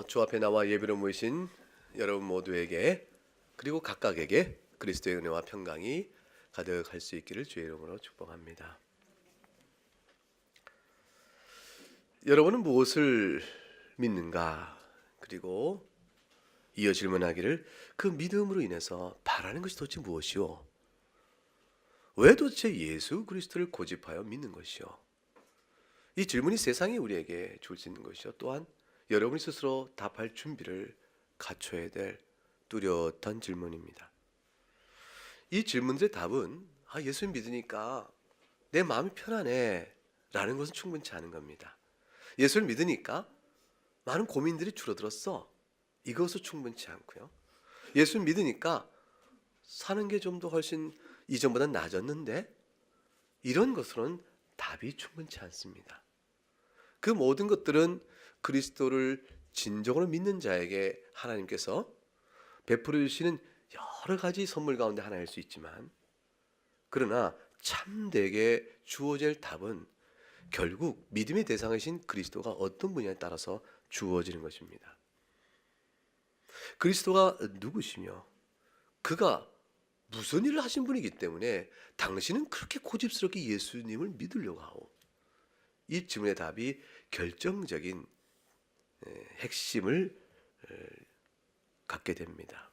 주 앞에 나와 예배로 모이신 여러분 모두에게 그리고 각각에게 그리스도의 은혜와 평강이 가득할 수 있기를 주의 이름으로 축복합니다. 여러분은 무엇을 믿는가? 그리고 이어 질문하기를 그 믿음으로 인해서 바라는 것이 도대체 무엇이오? 왜 도대체 예수 그리스도를 고집하여 믿는 것이오? 이 질문이 세상이 우리에게 줄 수 있는 것이요, 또한 여러분이 스스로 답할 준비를 갖춰야 될 뚜렷한 질문입니다. 이 질문들의 답은 예수님 믿으니까 내 마음이 편하네 라는 것은 충분치 않은 겁니다. 예수를 믿으니까 많은 고민들이 줄어들었어, 이것도 충분치 않고요. 예수를 믿으니까 사는 게 좀 더 훨씬 이전보다 나아졌는데, 이런 것으로는 답이 충분치 않습니다. 그 모든 것들은 그리스도를 진정으로 믿는 자에게 하나님께서 베풀어 주시는 여러 가지 선물 가운데 하나일 수 있지만, 그러나 참되게 주어질 답은 결국 믿음의 대상이신 그리스도가 어떤 분야에 따라서 주어지는 것입니다. 그리스도가 누구시며 그가 무슨 일을 하신 분이기 때문에 당신은 그렇게 고집스럽게 예수님을 믿으려고 하오? 이 질문의 답이 결정적인 핵심을 갖게 됩니다.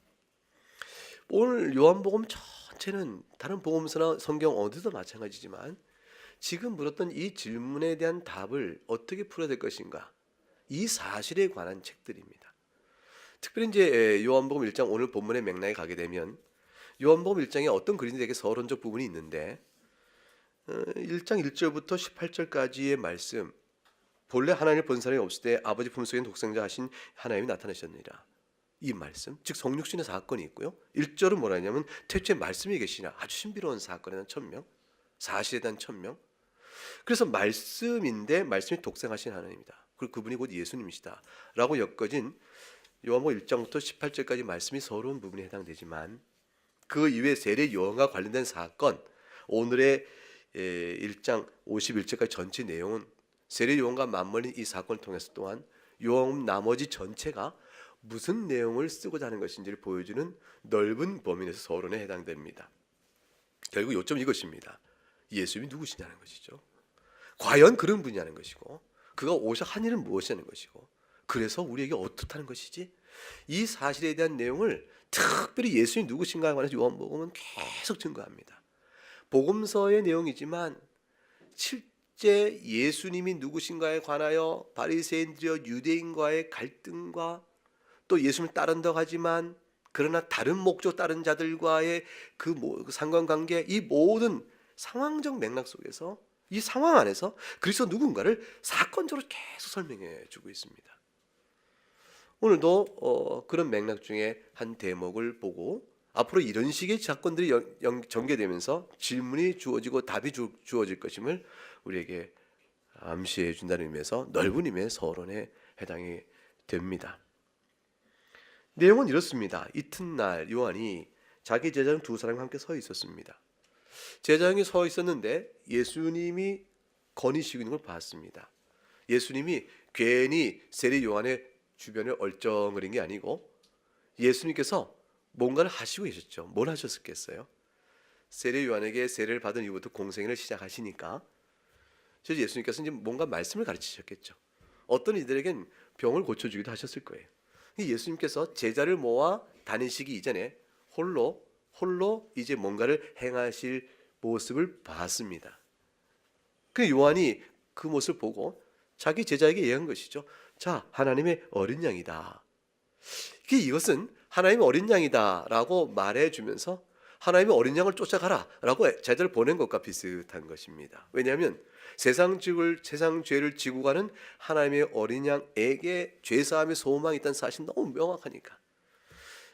오늘 요한복음 전체는 다른 복음서나 성경 어디도 마찬가지지만 지금 물었던 이 질문에 대한 답을 어떻게 풀어야 될 것인가, 이 사실에 관한 책들입니다. 특별히 이제 요한복음 1장 오늘 본문의 맥락에 가게 되면 요한복음 1장에 어떤 그리스도에게 서론적 부분이 있는데, 1장 1절부터 18절까지의 말씀, 본래 하나님을 본 사람이 없을 때 아버지 품속에 독생자 하신 하나님이 나타나셨느니라, 이 말씀, 즉 성육신의 사건이 있고요. 1절은 뭐라 하냐면 태초에 말씀이 계시나, 아주 신비로운 사건에 대한 천명, 사실에 대한 천명. 그래서 말씀인데 말씀이 독생하신 하나님이다, 그리고 그분이 곧 예수님이시다 라고 엮어진 요한복음 1장부터 18절까지 말씀이 서러운 부분에 해당되지만, 그 이외에 세례 요한과 관련된 사건, 오늘의 1장 51절까지 전체 내용은 세례 요한과 맞물린 이 사건을 통해서 또한 요한복음 나머지 전체가 무슨 내용을 쓰고자 하는 것인지를 보여주는 넓은 범위 내에서 서론에 해당됩니다. 결국 요점 이것입니다. 예수님이 누구시냐는 것이죠. 과연 그런 분이냐는 것이고, 그가 오셔 한 일은 무엇이냐는 것이고, 그래서 우리에게 어떻다는 것이지, 이 사실에 대한 내용을 특별히 예수님이 누구신가에 관해서 요한복음은 계속 증거합니다. 복음서의 내용이지만 실제 예수님이 누구신가에 관하여 바리새인들과 유대인과의 갈등과 또 예수님을 따른다고 하지만 그러나 다른 목적 따른 자들과의 그 상관관계, 이 모든 상황적 맥락 속에서, 이 상황 안에서 그리스도 누군가를 사건적으로 계속 설명해 주고 있습니다. 오늘도 그런 맥락 중에 한 대목을 보고 앞으로 이런 식의 사건들이 전개되면서 질문이 주어지고 답이 주어질 것임을 우리에게 암시해 준다는 의미에서 넓은 의미의 서론에 해당이 됩니다. 내용은 이렇습니다. 이튿날 요한이 자기 제자랑 두 사람과 함께 서 있었습니다. 제자형이 서 있었는데 예수님이 거니시고 있는 걸 봤습니다. 예수님이 괜히 세례 요한의 주변을 얼쩡거린 게 아니고 예수님께서 뭔가를 하시고 계셨죠. 뭘 하셨겠어요? 세례 요한에게 세례를 받은 이후부터 공생애를 시작하시니까 예수님께서 이제 뭔가 말씀을 가르치셨겠죠. 어떤 이들에겐 병을 고쳐주기도 하셨을 거예요. 예수님께서 제자를 모아 다니시기 이전에 홀로 이제 뭔가를 행하실 모습을 봤습니다. 그 요한이 그 모습을 보고 자기 제자에게 얘기한 것이죠. 자, 하나님의 어린 양이다. 이것은 하나님의 어린 양이다라고 말해주면서 하나님의 어린 양을 쫓아가라라고 제자를 보낸 것과 비슷한 것입니다. 왜냐하면 세상 죄를 지고 가는 하나님의 어린 양에게 죄사함의 소망이 있다는 사실이 너무 명확하니까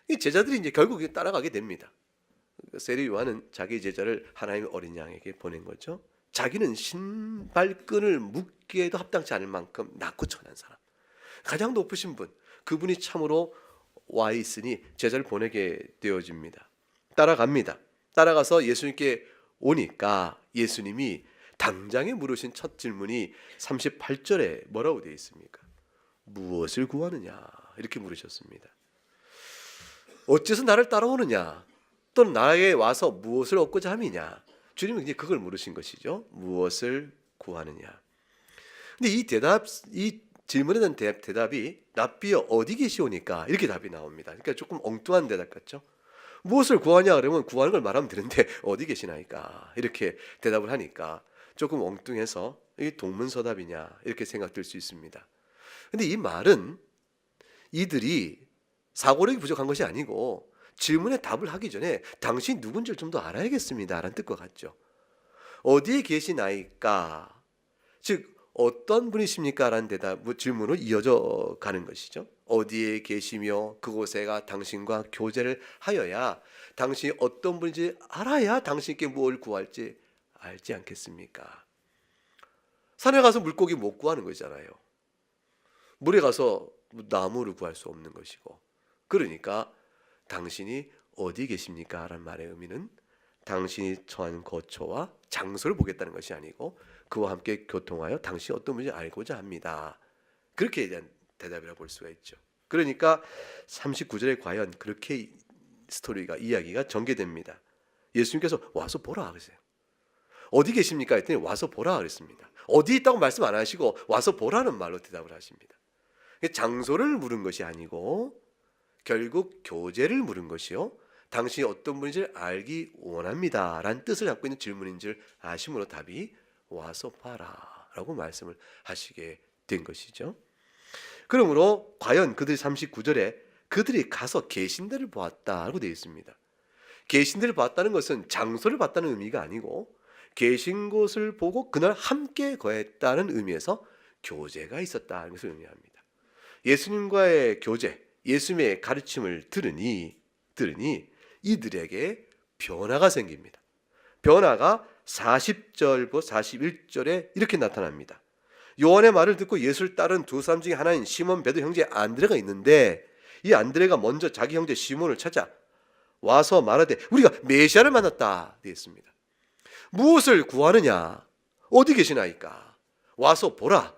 이 제자들이 이제 결국 따라가게 됩니다. 세례 요한은 자기 제자를 하나님의 어린 양에게 보낸 거죠. 자기는 신발끈을 묶기에도 합당치 않을 만큼 낮고 천한 사람, 가장 높으신 분, 그분이 참으로 와 있으니 제자를 보내게 되어집니다. 따라갑니다. 따라가서 예수님께 오니까 예수님이 당장에 물으신 첫 질문이 38절에 뭐라고 되어 있습니까? 무엇을 구하느냐 이렇게 물으셨습니다. 어째서 나를 따라오느냐 또는 나에게 와서 무엇을 얻고자 함이냐. 주님은 이제 그걸 물으신 것이죠. 무엇을 구하느냐. 근데 이 질문에 대한 대답이 랍비여 어디 계시오니까 이렇게 답이 나옵니다. 그러니까 조금 엉뚱한 대답 같죠. 무엇을 구하냐 그러면 구하는 걸 말하면 되는데 어디 계시나이까 이렇게 대답을 하니까 조금 엉뚱해서 이게 동문서답이냐 이렇게 생각될 수 있습니다. 근데 이 말은 이들이 사고력이 부족한 것이 아니고 질문에 답을 하기 전에 당신이 누군지를 좀 더 알아야겠습니다 라는 뜻과 같죠. 어디에 계시나이까, 즉 어떤 분이십니까 라는 질문으로 이어져 가는 것이죠. 어디에 계시며 그곳에가 당신과 교제를 하여야 당신이 어떤 분인지 알아야 당신께 뭘 구할지 알지 않겠습니까? 산에 가서 물고기 못 구하는 거잖아요. 물에 가서 나무를 구할 수 없는 것이고, 그러니까 당신이 어디 계십니까? 라는 말의 의미는 당신이 처한 거처와 장소를 보겠다는 것이 아니고 그와 함께 교통하여 당신이 어떤 분인지 알고자 합니다. 그렇게 대한 대답이라고 볼 수가 있죠. 그러니까 39절에 과연 그렇게 이야기가 전개됩니다. 예수님께서 와서 보라 그러세요. 어디 계십니까? 했더니 와서 보라 그랬습니다. 어디 있다고 말씀 안 하시고 와서 보라는 말로 대답을 하십니다. 장소를 물은 것이 아니고 결국 교제를 물은 것이요, 당신이 어떤 분인지 알기 원합니다 라는 뜻을 갖고 있는 질문인 줄 아심으로 답이 와서 봐라 라고 말씀을 하시게 된 것이죠. 그러므로 과연 그들이 39절에 그들이 가서 계신 데를 보았다라고 되어 있습니다. 계신 데를 봤다는 것은 장소를 봤다는 의미가 아니고 계신 곳을 보고 그날 함께 거했다는 의미에서 교제가 있었다는 것을 의미합니다. 예수님과의 교제, 예수님의 가르침을 들으니 이들에게 변화가 생깁니다. 변화가 40절부터 41절에 이렇게 나타납니다. 요한의 말을 듣고 예수를 따른 두 사람 중에 하나인 시몬 베드로 형제 안드레가 있는데, 이 안드레가 먼저 자기 형제 시몬을 찾아 와서 말하되 우리가 메시아를 만났다 되어 있습니다. 무엇을 구하느냐, 어디 계시나이까, 와서 보라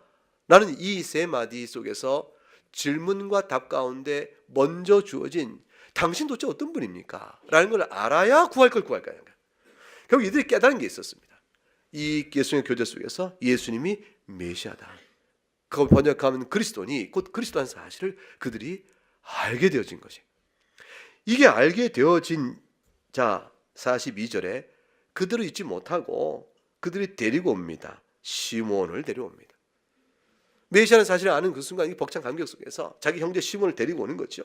라는 이 세 마디 속에서 질문과 답 가운데 먼저 주어진 당신 도대체 어떤 분입니까? 라는 걸 알아야 구할 걸 구할 거야. 결국 이들이 깨달은 게 있었습니다. 이 예수님의 교제 속에서 예수님이 메시아다, 그걸 번역하면 그리스도니 곧 그리스도라는 사실을 그들이 알게 되어진 것이. 이게 알게 되어진 자 42절에 그들을 잊지 못하고 그들이 데리고 옵니다. 시몬을 데려옵니다. 메시아는 사실을 아는 그 순간 이 벅찬 감격 속에서 자기 형제 시몬을 데리고 오는 거죠.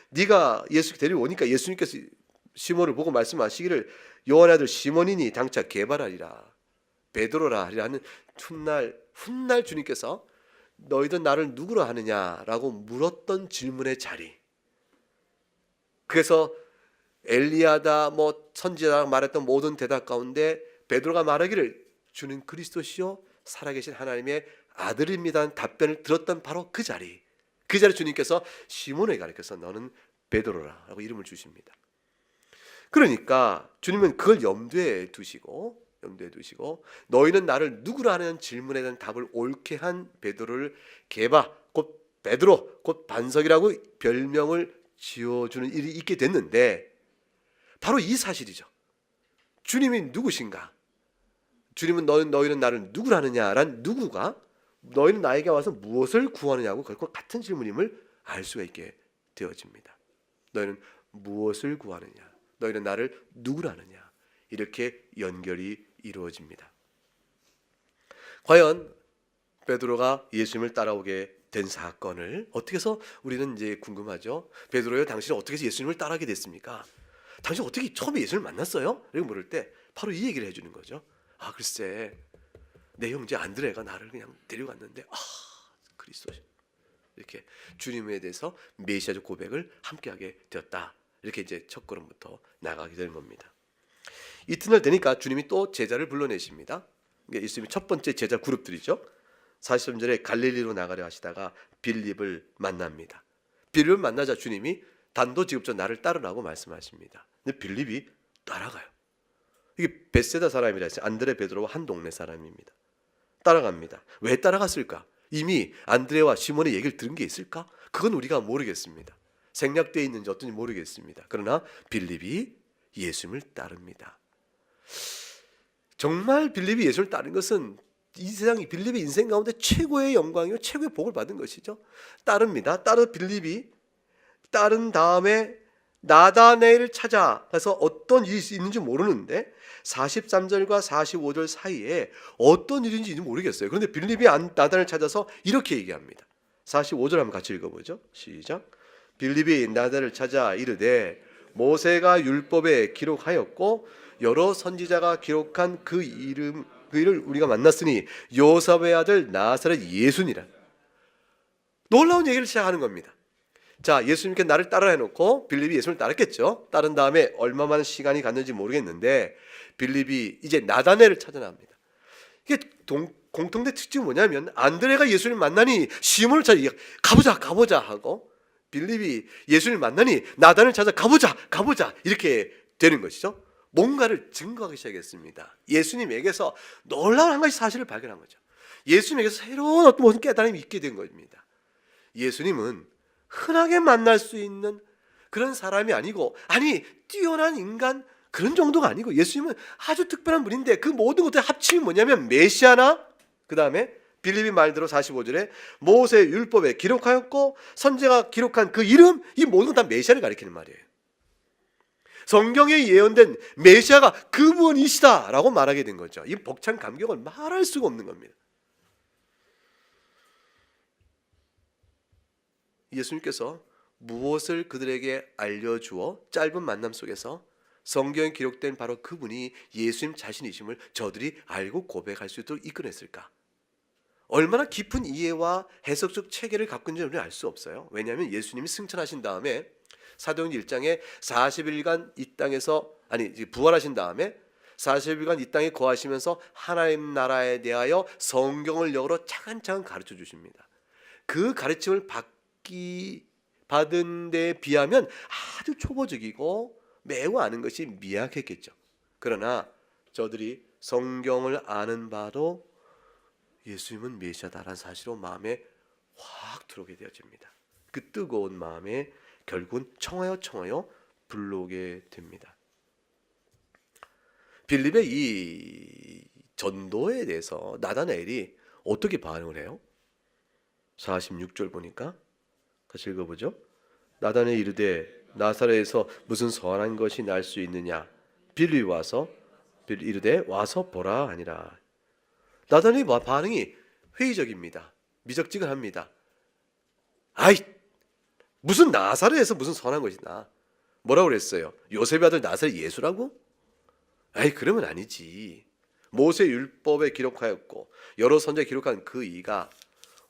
네가 예수 데려오니까 예수님께서 시몬을 보고 말씀하시기를 요한의 아들 시몬이니 장차 게바라리라 베드로라 하리라는 훗날 주님께서 너희들 나를 누구로 하느냐라고 물었던 질문의 자리, 그래서 엘리야다 선지자가 말했던 모든 대답 가운데 베드로가 말하기를 주는 그리스도시요 살아계신 하나님의 아들입니다는 답변을 들었던 바로 그 자리 주님께서 시몬에게 가르쳐서 너는 베드로라 라고 이름을 주십니다. 그러니까 주님은 그걸 염두에 두시고 너희는 나를 누구라 하는 질문에 대한 답을 옳게 한 베드로를 게바 곧 베드로 곧 반석이라고 별명을 지어주는 일이 있게 됐는데, 바로 이 사실이죠. 주님이 누구신가, 주님은 너희는 나를 누구라 하느냐란 누구가 너희는 나에게 와서 무엇을 구하느냐고 결코 같은 질문임을 알 수가 있게 되어집니다. 너희는 무엇을 구하느냐, 너희는 나를 누구라 하느냐, 이렇게 연결이 이루어집니다. 과연 베드로가 예수님을 따라오게 된 사건을 어떻게 해서 우리는 이제 궁금하죠. 베드로요, 당신은 어떻게 해서 예수님을 따라하게 됐습니까? 당신 어떻게 처음에 예수님을 만났어요? 이렇게 물을 때 바로 이 얘기를 해주는 거죠. 글쎄 내 형제 안드레가 나를 그냥 데려갔는데 그리스도, 이렇게 주님에 대해서 메시아적 고백을 함께하게 되었다. 이렇게 이제 첫 걸음부터 나가게 되는 겁니다. 이튿날 되니까 주님이 또 제자를 불러내십니다. 예수님이 첫 번째 제자 그룹들이죠. 43절에 갈릴리로 나가려 하시다가 빌립을 만납니다. 빌립을 만나자 주님이 단도직입적으로 나를 따르라고 말씀하십니다. 근데 빌립이 따라가요. 이게 베세다 사람이라 했어요. 안드레 베드로와 한 동네 사람입니다. 따라갑니다. 왜 따라갔을까? 이미 안드레와 시몬의 얘기를 들은 게 있을까? 그건 우리가 모르겠습니다. 생략되어 있는지 어떤지 모르겠습니다. 그러나 빌립이 예수님을 따릅니다. 정말 빌립이 예수를 따른 것은 이 세상이 빌립의 인생 가운데 최고의 영광이요 최고의 복을 받은 것이죠. 따릅니다. 빌립이 따른 다음에 나다네일을 찾아가서 어떤 일이 있는지 모르는데 43절과 45절 사이에 어떤 일인지 모르겠어요. 그런데 빌립이 나단을 찾아서 이렇게 얘기합니다. 45절 한번 같이 읽어보죠. 시작. 빌립이 나단을 찾아 이르되 모세가 율법에 기록하였고 여러 선지자가 기록한 그 일을 우리가 만났으니 요셉의 아들 나사렛 예수니라. 놀라운 얘기를 시작하는 겁니다. 자, 예수님께 나를 따라 해놓고 빌립이 예수를 따랐겠죠. 따른 다음에 얼마만 시간이 갔는지 모르겠는데 빌립이 이제 나다네를 찾아 나옵니다. 이게 공통된 특징이 뭐냐면 안드레가 예수님을 만나니 시몬을 찾아 가보자 하고 빌립이 예수님을 만나니 나단을 찾아 가보자 이렇게 되는 것이죠. 뭔가를 증거하기 시작했습니다. 예수님에게서 놀라운 한 가지 사실을 발견한 거죠. 예수님에게서 새로운 어떤 무슨 깨달음이 있게 된 겁니다. 예수님은 흔하게 만날 수 있는 그런 사람이 아니고, 아니 뛰어난 인간 그런 정도가 아니고, 예수님은 아주 특별한 분인데 그 모든 것들의 합침이 뭐냐면 메시아나, 그 다음에 빌립이 말대로 45절에 모세 율법에 기록하였고 선지자가 기록한 그 이름, 이 모든 건 다 메시아를 가리키는 말이에요. 성경에 예언된 메시아가 그분이시다라고 말하게 된 거죠. 이 벅찬 감격을 말할 수가 없는 겁니다. 예수님께서 무엇을 그들에게 알려주어 짧은 만남 속에서 성경에 기록된 바로 그분이 예수님 자신이심을 저들이 알고 고백할 수 있도록 이끌어냈을까? 얼마나 깊은 이해와 해석적 체계를 갖고 있는지 우리는 알 수 없어요. 왜냐하면 예수님이 승천하신 다음에 사도행전 1장에 40일간 이 땅에서 부활하신 다음에 40일간 이 땅에 거하시면서 하나님 나라에 대하여 성경을 영어로 차근차근 가르쳐 주십니다. 그 가르침을 받은 데에 비하면 아주 초보적이고 매우 아는 것이 미약했겠죠. 그러나 저들이 성경을 아는 바로 예수님은 메시아다라는 사실로 마음에 확 들어오게 되어집니다. 그 뜨거운 마음에 결국은 청하여 불러오게 됩니다. 빌립의 이 전도에 대해서 나다나엘이 어떻게 반응을 해요? 46절 보니까 같이 읽어보죠. 나다나엘이 이르되 나사렛에서 무슨 선한 것이 날 수 있느냐? 빌립이 이르되 와서 보라 하니라. 나다나엘의 반응이 회의적입니다. 미적지근합니다. 아이, 무슨 나사렛에서 무슨 선한 것이나? 뭐라고 그랬어요? 요셉의 아들 나사렛 예수라고? 아이, 그러면 아니지. 모세 율법에 기록하였고 여러 선지자가 기록한 그 이가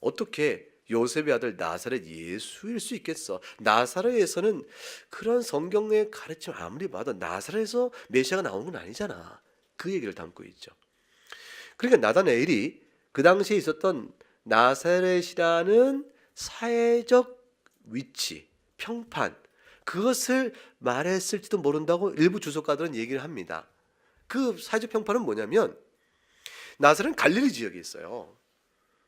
어떻게 요셉의 아들 나사렛 예수일 수 있겠어? 나사렛에서는 그런 성경의 가르침 아무리 봐도 나사렛에서 메시아가 나오는 건 아니잖아. 그 얘기를 담고 있죠. 그러니까 나다나엘이 그 당시에 있었던 나사렛이라는 사회적 위치, 평판, 그것을 말했을지도 모른다고 일부 주석가들은 얘기를 합니다. 그 사회적 평판은 뭐냐면 나사렛은 갈릴리 지역에 있어요.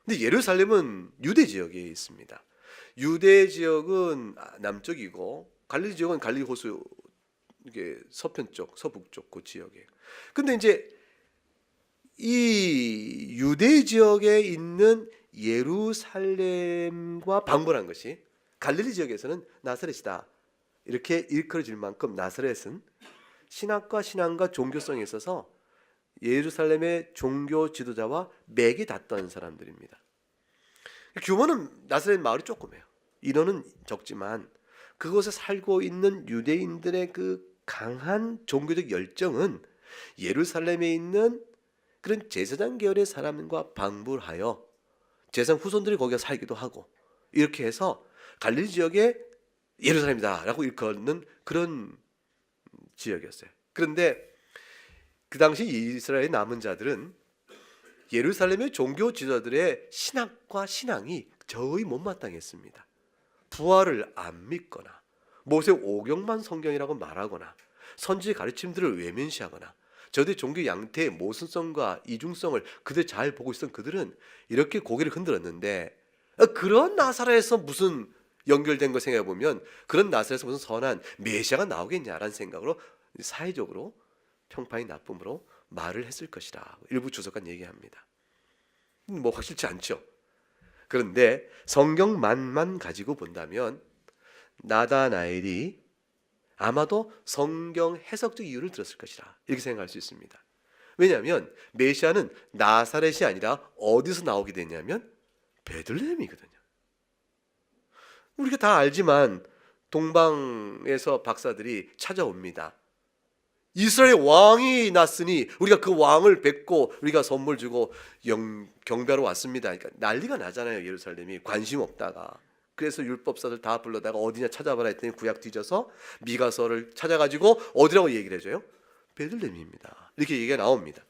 근데 예루살렘은 유대 지역에 있습니다. 유대 지역은 남쪽이고 갈릴리 지역은 갈릴리 호수 이게 서편 쪽, 서북 쪽 그 지역이에요. 근데 이제 이 유대 지역에 있는 예루살렘과 방불한 것이 갈릴리 지역에서는 나사렛이다. 이렇게 일컬어질 만큼 나사렛은 신학과 신앙과 종교성에 있어서 예루살렘의 종교 지도자와 맥이 닿던 사람들입니다. 규모는 나사렛 마을이 조그매요. 인원은 적지만 그곳에 살고 있는 유대인들의 그 강한 종교적 열정은 예루살렘에 있는 그런 제사장 계열의 사람과 방불하여 제사장 후손들이 거기에 살기도 하고 이렇게 해서 갈릴리 지역에 예루살렘이다라고 일컫는 그런 지역이었어요. 그런데 그 당시 이스라엘의 남은 자들은 예루살렘의 종교 지도자들의 신학과 신앙이 거의 못마땅했습니다. 부활을 안 믿거나 모세 오경만 성경이라고 말하거나 선지 가르침들을 외면시하거나 저들의 종교 양태의 모순성과 이중성을 그들 잘 보고 있었던 그들은 이렇게 고개를 흔들었는데, 그런 나사렛에서 무슨 연결된 거 생각해 보면 그런 나사렛에서 무슨 선한 메시아가 나오겠냐라는 생각으로 사회적으로 평판이 나쁨으로 말을 했을 것이라 일부 주석가는 얘기합니다. 뭐 확실치 않죠. 그런데 성경만만 가지고 본다면 나다나엘이 아마도 성경 해석적 이유를 들었을 것이라 이렇게 생각할 수 있습니다. 왜냐하면 메시아는 나사렛이 아니라 어디서 나오게 되냐면 베들레헴이거든요. 우리가 다 알지만 동방에서 박사들이 찾아옵니다. 이스라엘 왕이 났으니 우리가 그 왕을 뵙고 우리가 선물 주고 경배하러 왔습니다. 그러니까 난리가 나잖아요. 예루살렘이 관심 없다가. 그래서 율법사들 다 불러다가 어디냐 찾아봐라 했더니 구약 뒤져서 미가서를 찾아가지고 어디라고 얘기를 해줘요? 베들레헴입니다. 이렇게 얘기가 나옵니다.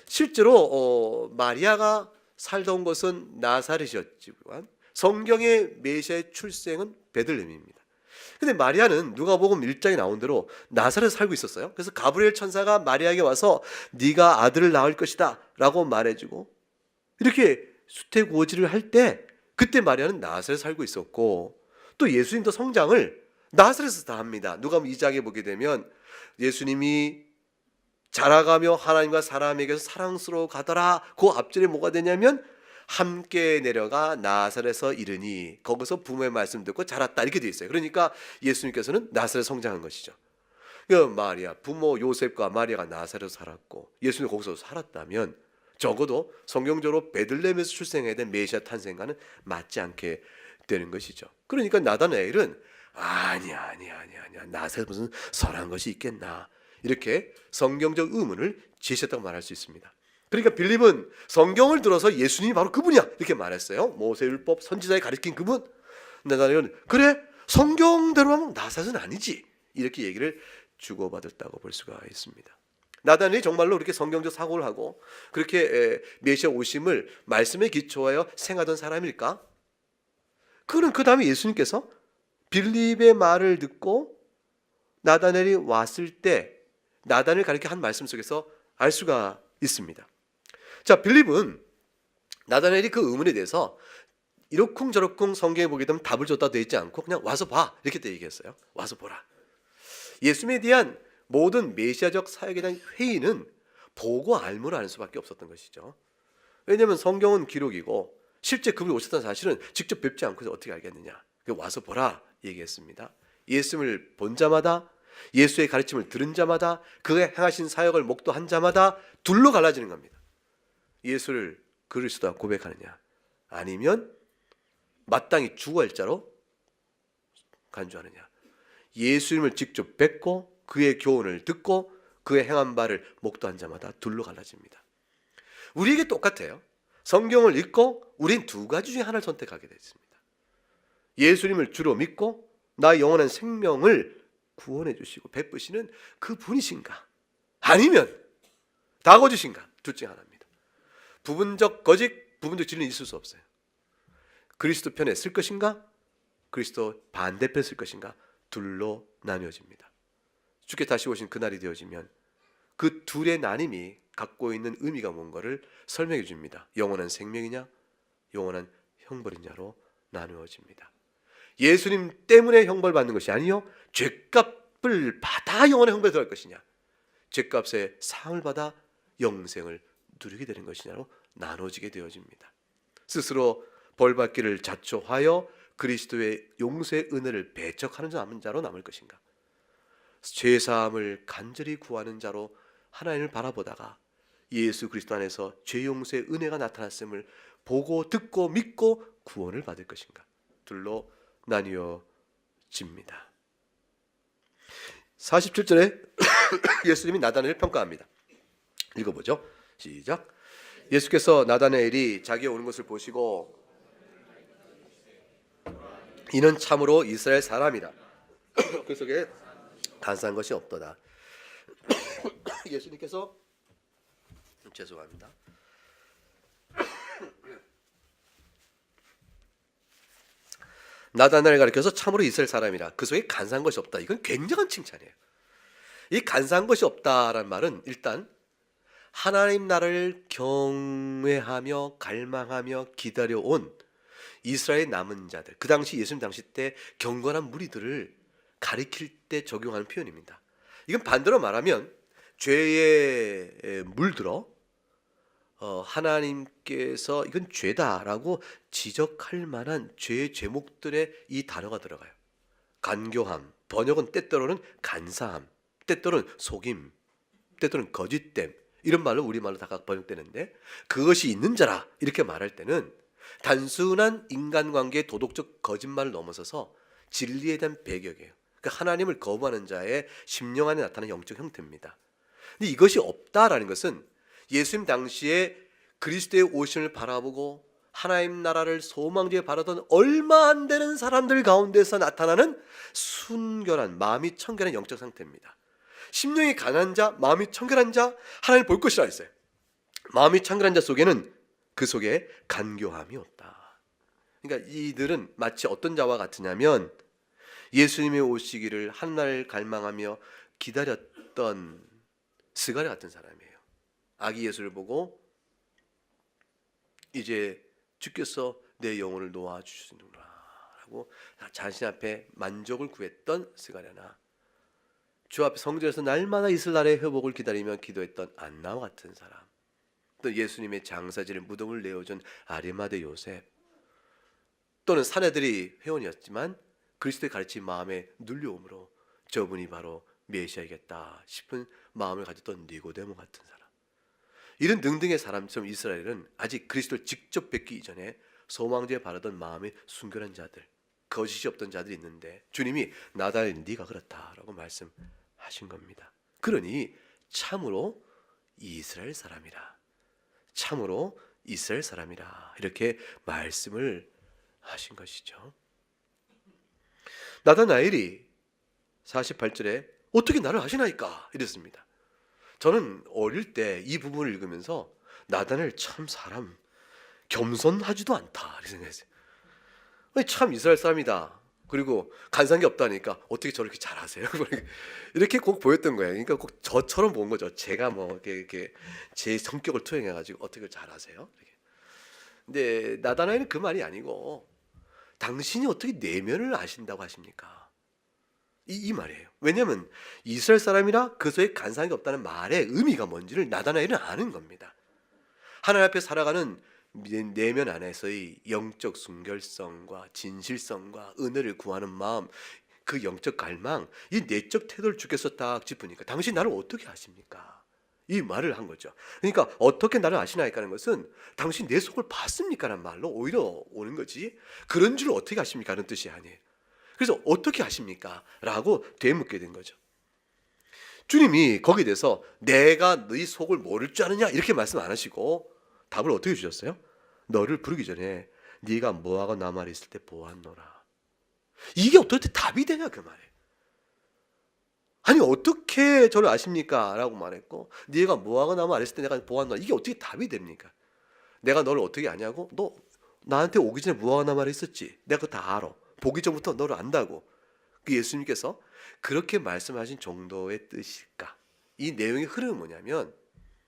실제로 마리아가 살던 곳은 나사렛이었지만 성경의 메시아의 출생은 베들레헴입니다. 근데 마리아는 누가복음 1장에 나온 대로 나사렛에 살고 있었어요. 그래서 가브리엘 천사가 마리아에게 와서 네가 아들을 낳을 것이다 라고 말해주고 이렇게 수태고지를 할 때 그때 마리아는 나사렛에 살고 있었고, 또 예수님도 성장을 나사렛에서 다 합니다. 누가복음 2장에 보게 되면 예수님이 자라가며 하나님과 사람에게서 사랑스러워 가더라. 그 앞절에 뭐가 되냐면 함께 내려가 나사렛에서 이르니 거기서 부모의 말씀 듣고 자랐다 이렇게 되어 있어요. 그러니까 예수님께서는 나사렛에 성장한 것이죠. 마리아 부모 요셉과 마리아가 나사렛에서 살았고 예수님 거기서 살았다면 적어도 성경적으로 베들레헴에서 출생해야 된 메시아 탄생과는 맞지 않게 되는 것이죠. 그러니까 나다나엘은 아니야 나사렛에 무슨 선한 것이 있겠나 이렇게 성경적 의문을 제시했다고 말할 수 있습니다. 그러니까 빌립은 성경을 들어서 예수님이 바로 그분이야 이렇게 말했어요. 모세율법 선지자에 가르친 그분. 나다나엘은 그래 성경대로 하면 나사렛은 아니지 이렇게 얘기를 주고받았다고 볼 수가 있습니다. 나다나엘이 정말로 그렇게 성경적 사고를 하고 그렇게 메시아 오심을 말씀에 기초하여 생하던 사람일까? 그는 그 다음에 예수님께서 빌립의 말을 듣고 나다나엘이 왔을 때 나다나엘 가르쳐 한 말씀 속에서 알 수가 있습니다. 자, 빌립은 나다나엘이 그 의문에 대해서 이러쿵저러쿵 성경에 보게 되면 답을 줬다 되어 있지 않고 그냥 와서 봐 이렇게 얘기했어요. 와서 보라. 예수님에 대한 모든 메시아적 사역에 대한 회의는 보고 알므로 아는 수밖에 없었던 것이죠. 왜냐하면 성경은 기록이고 실제 그분이 오셨다는 사실은 직접 뵙지 않고 어떻게 알겠느냐. 와서 보라 얘기했습니다. 예수님을 본 자마다 예수의 가르침을 들은 자마다 그의 행하신 사역을 목도한 자마다 둘로 갈라지는 겁니다. 예수를 그리스도라 고백하느냐 아니면 마땅히 주구할 자로 간주하느냐. 예수님을 직접 뵙고 그의 교훈을 듣고 그의 행한 바를 목도한 자마다 둘로 갈라집니다. 우리에게 똑같아요. 성경을 읽고 우린 두 가지 중에 하나를 선택하게 됐습니다. 예수님을 주로 믿고 나의 영원한 생명을 구원해 주시고 베푸시는 그 분이신가 아니면 다 거짓인가 둘 중에 하나입니다. 부분적 거짓, 부분적 진리는 있을 수 없어요. 그리스도 편에 쓸 것인가 그리스도 반대편에 쓸 것인가 둘로 나뉘어집니다. 주께 다시 오신 그날이 되어지면 그 둘의 나님이 갖고 있는 의미가 뭔가를 설명해 줍니다. 영원한 생명이냐 영원한 형벌이냐로 나누어집니다. 예수님 때문에 형벌 받는 것이 아니요 죄값을 받아 영원한 형벌에 들어갈 것이냐 죄값의 상을 받아 영생을 누리게 되는 것이냐로 나눠지게 되어집니다. 스스로 벌받기를 자초하여 그리스도의 용서의 은혜를 배척하는 자로 남을 것인가 죄사함을 간절히 구하는 자로 하나님을 바라보다가 예수 그리스도 안에서 죄 용서의 은혜가 나타났음을 보고 듣고 믿고 구원을 받을 것인가 둘로 나뉘어집니다. 47절에 예수님이 나다나엘을 평가합니다. 읽어보죠. 시작. 예수께서 나다나엘이 자기가 오는 것을 보시고 이는 참으로 이스라엘 사람이다. 그 속에 간사한 것이 없도다. 예수님께서 죄송합니다. 나다나엘 가리켜서 참으로 이스라엘 사람이라 그 속에 간사한 것이 없다. 이건 굉장한 칭찬이에요. 이 간사한 것이 없다라는 말은 일단 하나님 나라를 경외하며 갈망하며 기다려온 이스라엘 남은 자들, 그 당시 예수님 당시 때 경건한 무리들을 가리킬 때 적용하는 표현입니다. 이건 반대로 말하면 죄에 물들어 하나님께서 이건 죄다라고 지적할 만한 죄의 제목들의 이 단어가 들어가요. 간교함, 번역은 때때로는 간사함, 때때로는 속임, 때때로는 거짓됨, 이런 말로 우리말로 다 번역되는데, 그것이 있는 자라 이렇게 말할 때는 단순한 인간관계의 도덕적 거짓말을 넘어서서 진리에 대한 배격이에요. 그러니까 하나님을 거부하는 자의 심령 안에 나타나는 영적 형태입니다. 근데 이것이 없다라는 것은 예수님 당시에 그리스도의 오심을 바라보고 하나님 나라를 소망지에 바라던 얼마 안 되는 사람들 가운데서 나타나는 순결한, 마음이 청결한 영적 상태입니다. 심령이 가난한 자, 마음이 청결한 자, 하나님 볼 것이라 했어요. 마음이 청결한 자 속에는 그 속에 간교함이 없다. 그러니까 이들은 마치 어떤 자와 같으냐면 예수님의 오시기를 한날 갈망하며 기다렸던 스가랴 같은 사람이에요. 아기 예수를 보고 이제 주께서 내 영혼을 놓아주시는구나 라고 자신 앞에 만족을 구했던 스가랴나, 주 앞에 성전에서 날마다 이슬날의 회복을 기다리며 기도했던 안나와 같은 사람, 또 예수님의 장사지를 무덤을 내어준 아리마대 요셉, 또는 사내들이 회원이었지만 그리스도의 가르침 마음에 눌려옴으로 저분이 바로 메시아이겠다 싶은 마음을 가졌던 니고데모 같은 사람, 이런 등등의 사람처럼 이스라엘은 아직 그리스도를 직접 뵙기 이전에 소망지에 바라던 마음의 순결한 자들, 거짓이 없던 자들이 있는데 주님이 나다리 네가 그렇다라고 말씀하신 겁니다. 그러니 참으로 이스라엘 사람이라, 참으로 이스라엘 사람이라 이렇게 말씀을 하신 것이죠. 나다나엘이 48절에 어떻게 나를 아시나이까 이랬습니다. 저는 어릴 때 이 부분을 읽으면서 나다나엘 참 사람 겸손하지도 않다 이렇게 생각했어요. 참 이스라엘 사람이다. 그리고 간사한 게 없다니까 어떻게 저렇게 잘하세요? 이렇게 꼭 보였던 거예요. 그러니까 꼭 저처럼 본 거죠. 제가 뭐 이렇게 제 성격을 투영해가지고 어떻게 잘하세요? 이렇게. 근데 나다나엘은 그 말이 아니고 당신이 어떻게 내면을 아신다고 하십니까? 이 말이에요. 왜냐하면 이스라엘 사람이라 그 속에 간사한 게 없다는 말의 의미가 뭔지를 나다나엘은 아는 겁니다. 하나님 앞에 살아가는 내면 안에서의 영적 순결성과 진실성과 은혜를 구하는 마음, 그 영적 갈망, 이 내적 태도를 주께서 딱 짚으니까 당신 나를 어떻게 아십니까? 이 말을 한 거죠. 그러니까 어떻게 나를 아시나이까 하는 것은 당신 내 속을 봤습니까? 라는 말로 오히려 오는 거지, 그런 줄 어떻게 아십니까? 하는 뜻이 아니에요. 그래서 어떻게 아십니까? 라고 되묻게 된 거죠. 주님이 거기에 대해서 내가 네 속을 모를 줄 아느냐 이렇게 말씀 안 하시고 답을 어떻게 주셨어요? 너를 부르기 전에 네가 뭐하고 나 말에 있을 때 보았노라. 이게 어떻게 답이 되냐 그 말이에요. 아니 어떻게 저를 아십니까? 라고 말했고 네가 뭐하고 나 말에 있을 때 내가 보았노라. 이게 어떻게 답이 됩니까? 내가 너를 어떻게 아냐고? 너 나한테 오기 전에 뭐하고 나 말에 있었지? 내가 그거 다 알아. 보기 전부터 너를 안다고. 그 예수님께서 그렇게 말씀하신 정도의 뜻일까? 이 내용의 흐름은 뭐냐면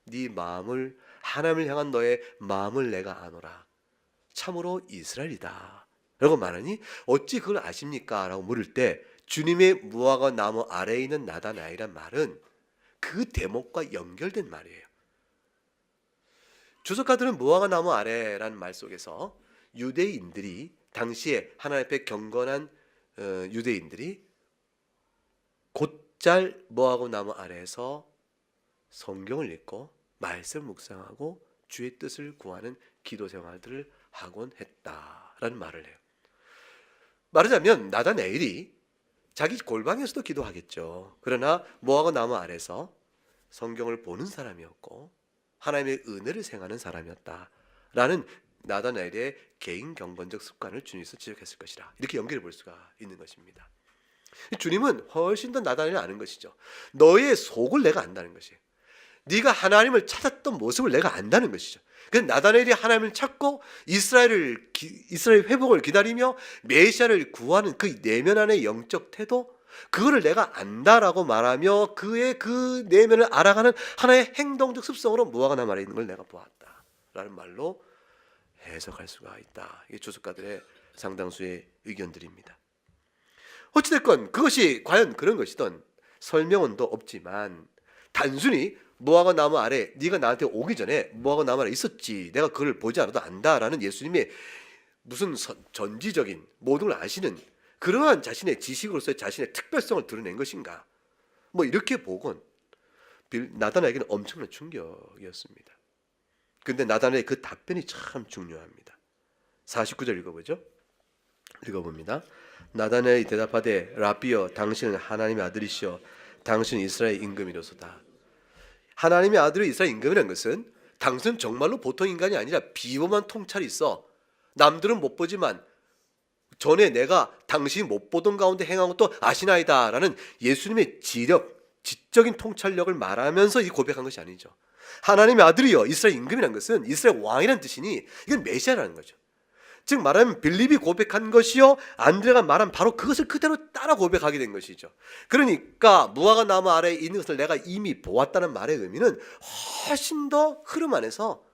네 마음을, 하나님을 향한 너의 마음을 내가 아노라. 참으로 이스라엘이다 라고 말하니 어찌 그걸 아십니까? 라고 물을 때 주님의 무화과 나무 아래에 있는 나다나엘이란 말은 그 대목과 연결된 말이에요. 주석가들은 무화과 나무 아래라는 말 속에서 유대인들이 당시에 하나님 앞에 경건한 유대인들이 곧잘 무화과 나무 아래에서 성경을 읽고 말씀을 묵상하고 주의 뜻을 구하는 기도 생활들을 하곤 했다라는 말을 해요. 말하자면 나다나엘이 자기 골방에서도 기도하겠죠. 그러나 무화과 나무 아래서 성경을 보는 사람이었고 하나님의 은혜를 생하는 사람이었다라는 나다나엘의 개인 경건적 습관을 주님께서 지적했을 것이라, 이렇게 연결해 볼 수가 있는 것입니다. 주님은 훨씬 더 나다나엘을 아는 것이죠. 너의 속을 내가 안다는 것이에요. 네가 하나님을 찾았던 모습을 내가 안다는 것이죠. 그래서 나다나엘이 하나님을 찾고 이스라엘 회복을 기다리며 메시아를 구하는 그 내면 안의 영적 태도, 그거를 내가 안다라고 말하며 그의 그 내면을 알아가는 하나의 행동적 습성으로 무화과 나무 아래 있는 걸 내가 보았다라는 말로 해석할 수가 있다. 이게 주석가들의 상당수의 의견들입니다. 어찌됐건 그것이 과연 그런 것이든 설명은 더 없지만 단순히 무화과 나무 아래 네가 나한테 오기 전에 무화과 나무 아래 있었지 내가 그걸 보지 않아도 안다라는 예수님의 무슨 전지적인 모든 걸 아시는 그러한 자신의 지식으로서의 자신의 특별성을 드러낸 것인가, 뭐 이렇게 보곤 나단에게는 엄청난 충격이었습니다. 근데 나단의 그 답변이 참 중요합니다. 49절 읽어보죠. 읽어봅니다. 나단엘이 대답하되 라비여 당신은 하나님의 아들이시여 당신은 이스라엘 임금이로소다. 하나님의 아들이 이스라엘 임금이라는 것은 당신은 정말로 보통 인간이 아니라 비범한 통찰이 있어. 남들은 못 보지만 전에 내가 당신이 못 보던 가운데 행한 것도 아시나이다 라는 예수님의 지적인 통찰력을 말하면서 이 고백한 것이 아니죠. 하나님의 아들이여 이스라엘 임금이라는 것은 이스라엘 왕이라는 뜻이니 이건 메시아라는 거죠. 즉 말하면 빌립이 고백한 것이요 안드레가 말한 바로 그것을 그대로 따라 고백하게 된 것이죠. 그러니까 무화과 나무 아래에 있는 것을 내가 이미 보았다는 말의 의미는 훨씬 더 흐름 안에서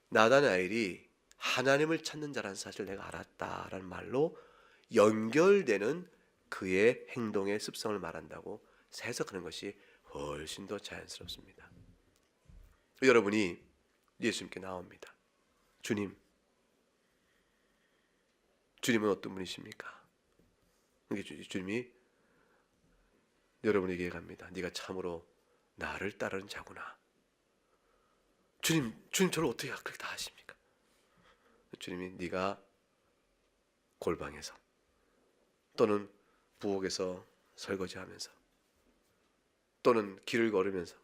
나다나엘이 하나님을 찾는 자라는 사실을 내가 알았다라는 말로 연결되는 그의 행동의 습성을 말한다고 해석하는 것이 훨씬 더 자연스럽습니다. 여러분이 예수님께 나옵니다. 주님은 어떤 분이십니까? 주님이 여러분에게 얘기합니다. 네가 참으로 나를 따르는 자구나. 주님 저를 어떻게 그렇게 다 아십니까? 주님이 네가 골방에서 또는 부엌에서 설거지하면서 또는 길을 걸으면서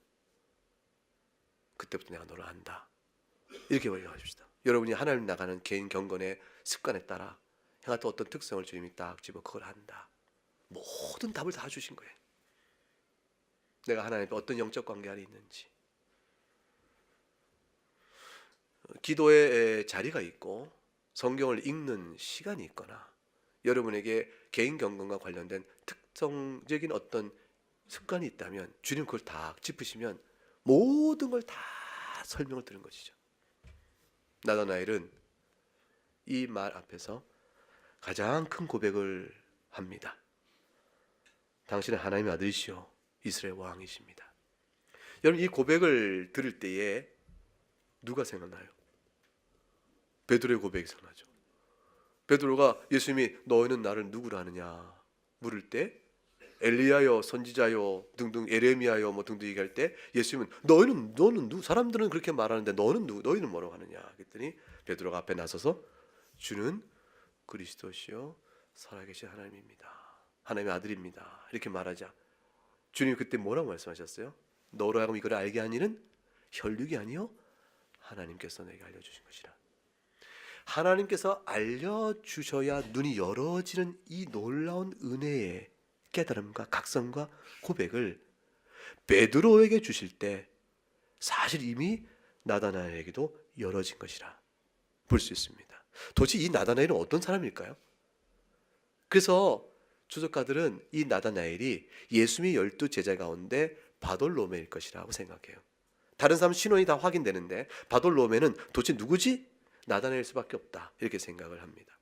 그때부터 내가 너를 안다. 이렇게 말씀하십시다. 여러분이 하나님 나가는 개인 경건의 습관에 따라 행했던 어떤 특성을 주님이 딱 집어 그걸 한다. 모든 답을 다 주신 거예요. 내가 하나님과 어떤 영적 관계 안에 있는지. 기도의 자리가 있고 성경을 읽는 시간이 있거나 여러분에게 개인 경건과 관련된 특성적인 어떤 습관이 있다면 주님 그걸 다 짚으시면 모든 걸 다 설명을 드는 것이죠. 나다나엘은 이 말 앞에서 가장 큰 고백을 합니다. 당신은 하나님의 아들이시오 이스라엘 왕이십니다. 여러분 이 고백을 들을 때에 누가 생각나요? 베드로의 고백이 생각나죠. 베드로가 예수님이 너희는 나를 누구라 하느냐 물을 때 엘리야여 선지자여 등등 에레미야여 뭐 등등 얘기할 때 예수님은 너는 누구? 사람들은 그렇게 말하는데 너는 누구? 너희는 뭐라고 하느냐 그랬더니 베드로가 앞에 나서서 주는 그리스도시요 살아계신 하나님입니다. 하나님의 아들입니다. 이렇게 말하자 주님이 그때 뭐라고 말씀하셨어요? 너로 하여금 이걸 알게 한 이는 혈육이 아니요 하나님께서 내게 알려주신 것이라. 하나님께서 알려주셔야 눈이 열어지는 이 놀라운 은혜의 깨달음과 각성과 고백을 베드로에게 주실 때 사실 이미 나다나엘에게도 열어진 것이라 볼 수 있습니다. 도대체 이 나다나엘은 어떤 사람일까요? 그래서 주석가들은 이 나다나엘이 예수님의 12 제자 가운데 바돌로메일 것이라고 생각해요. 다른 사람 신원이 다 확인되는데 바돌로메는 도대체 누구지? 나다나엘 수밖에 없다 이렇게 생각을 합니다.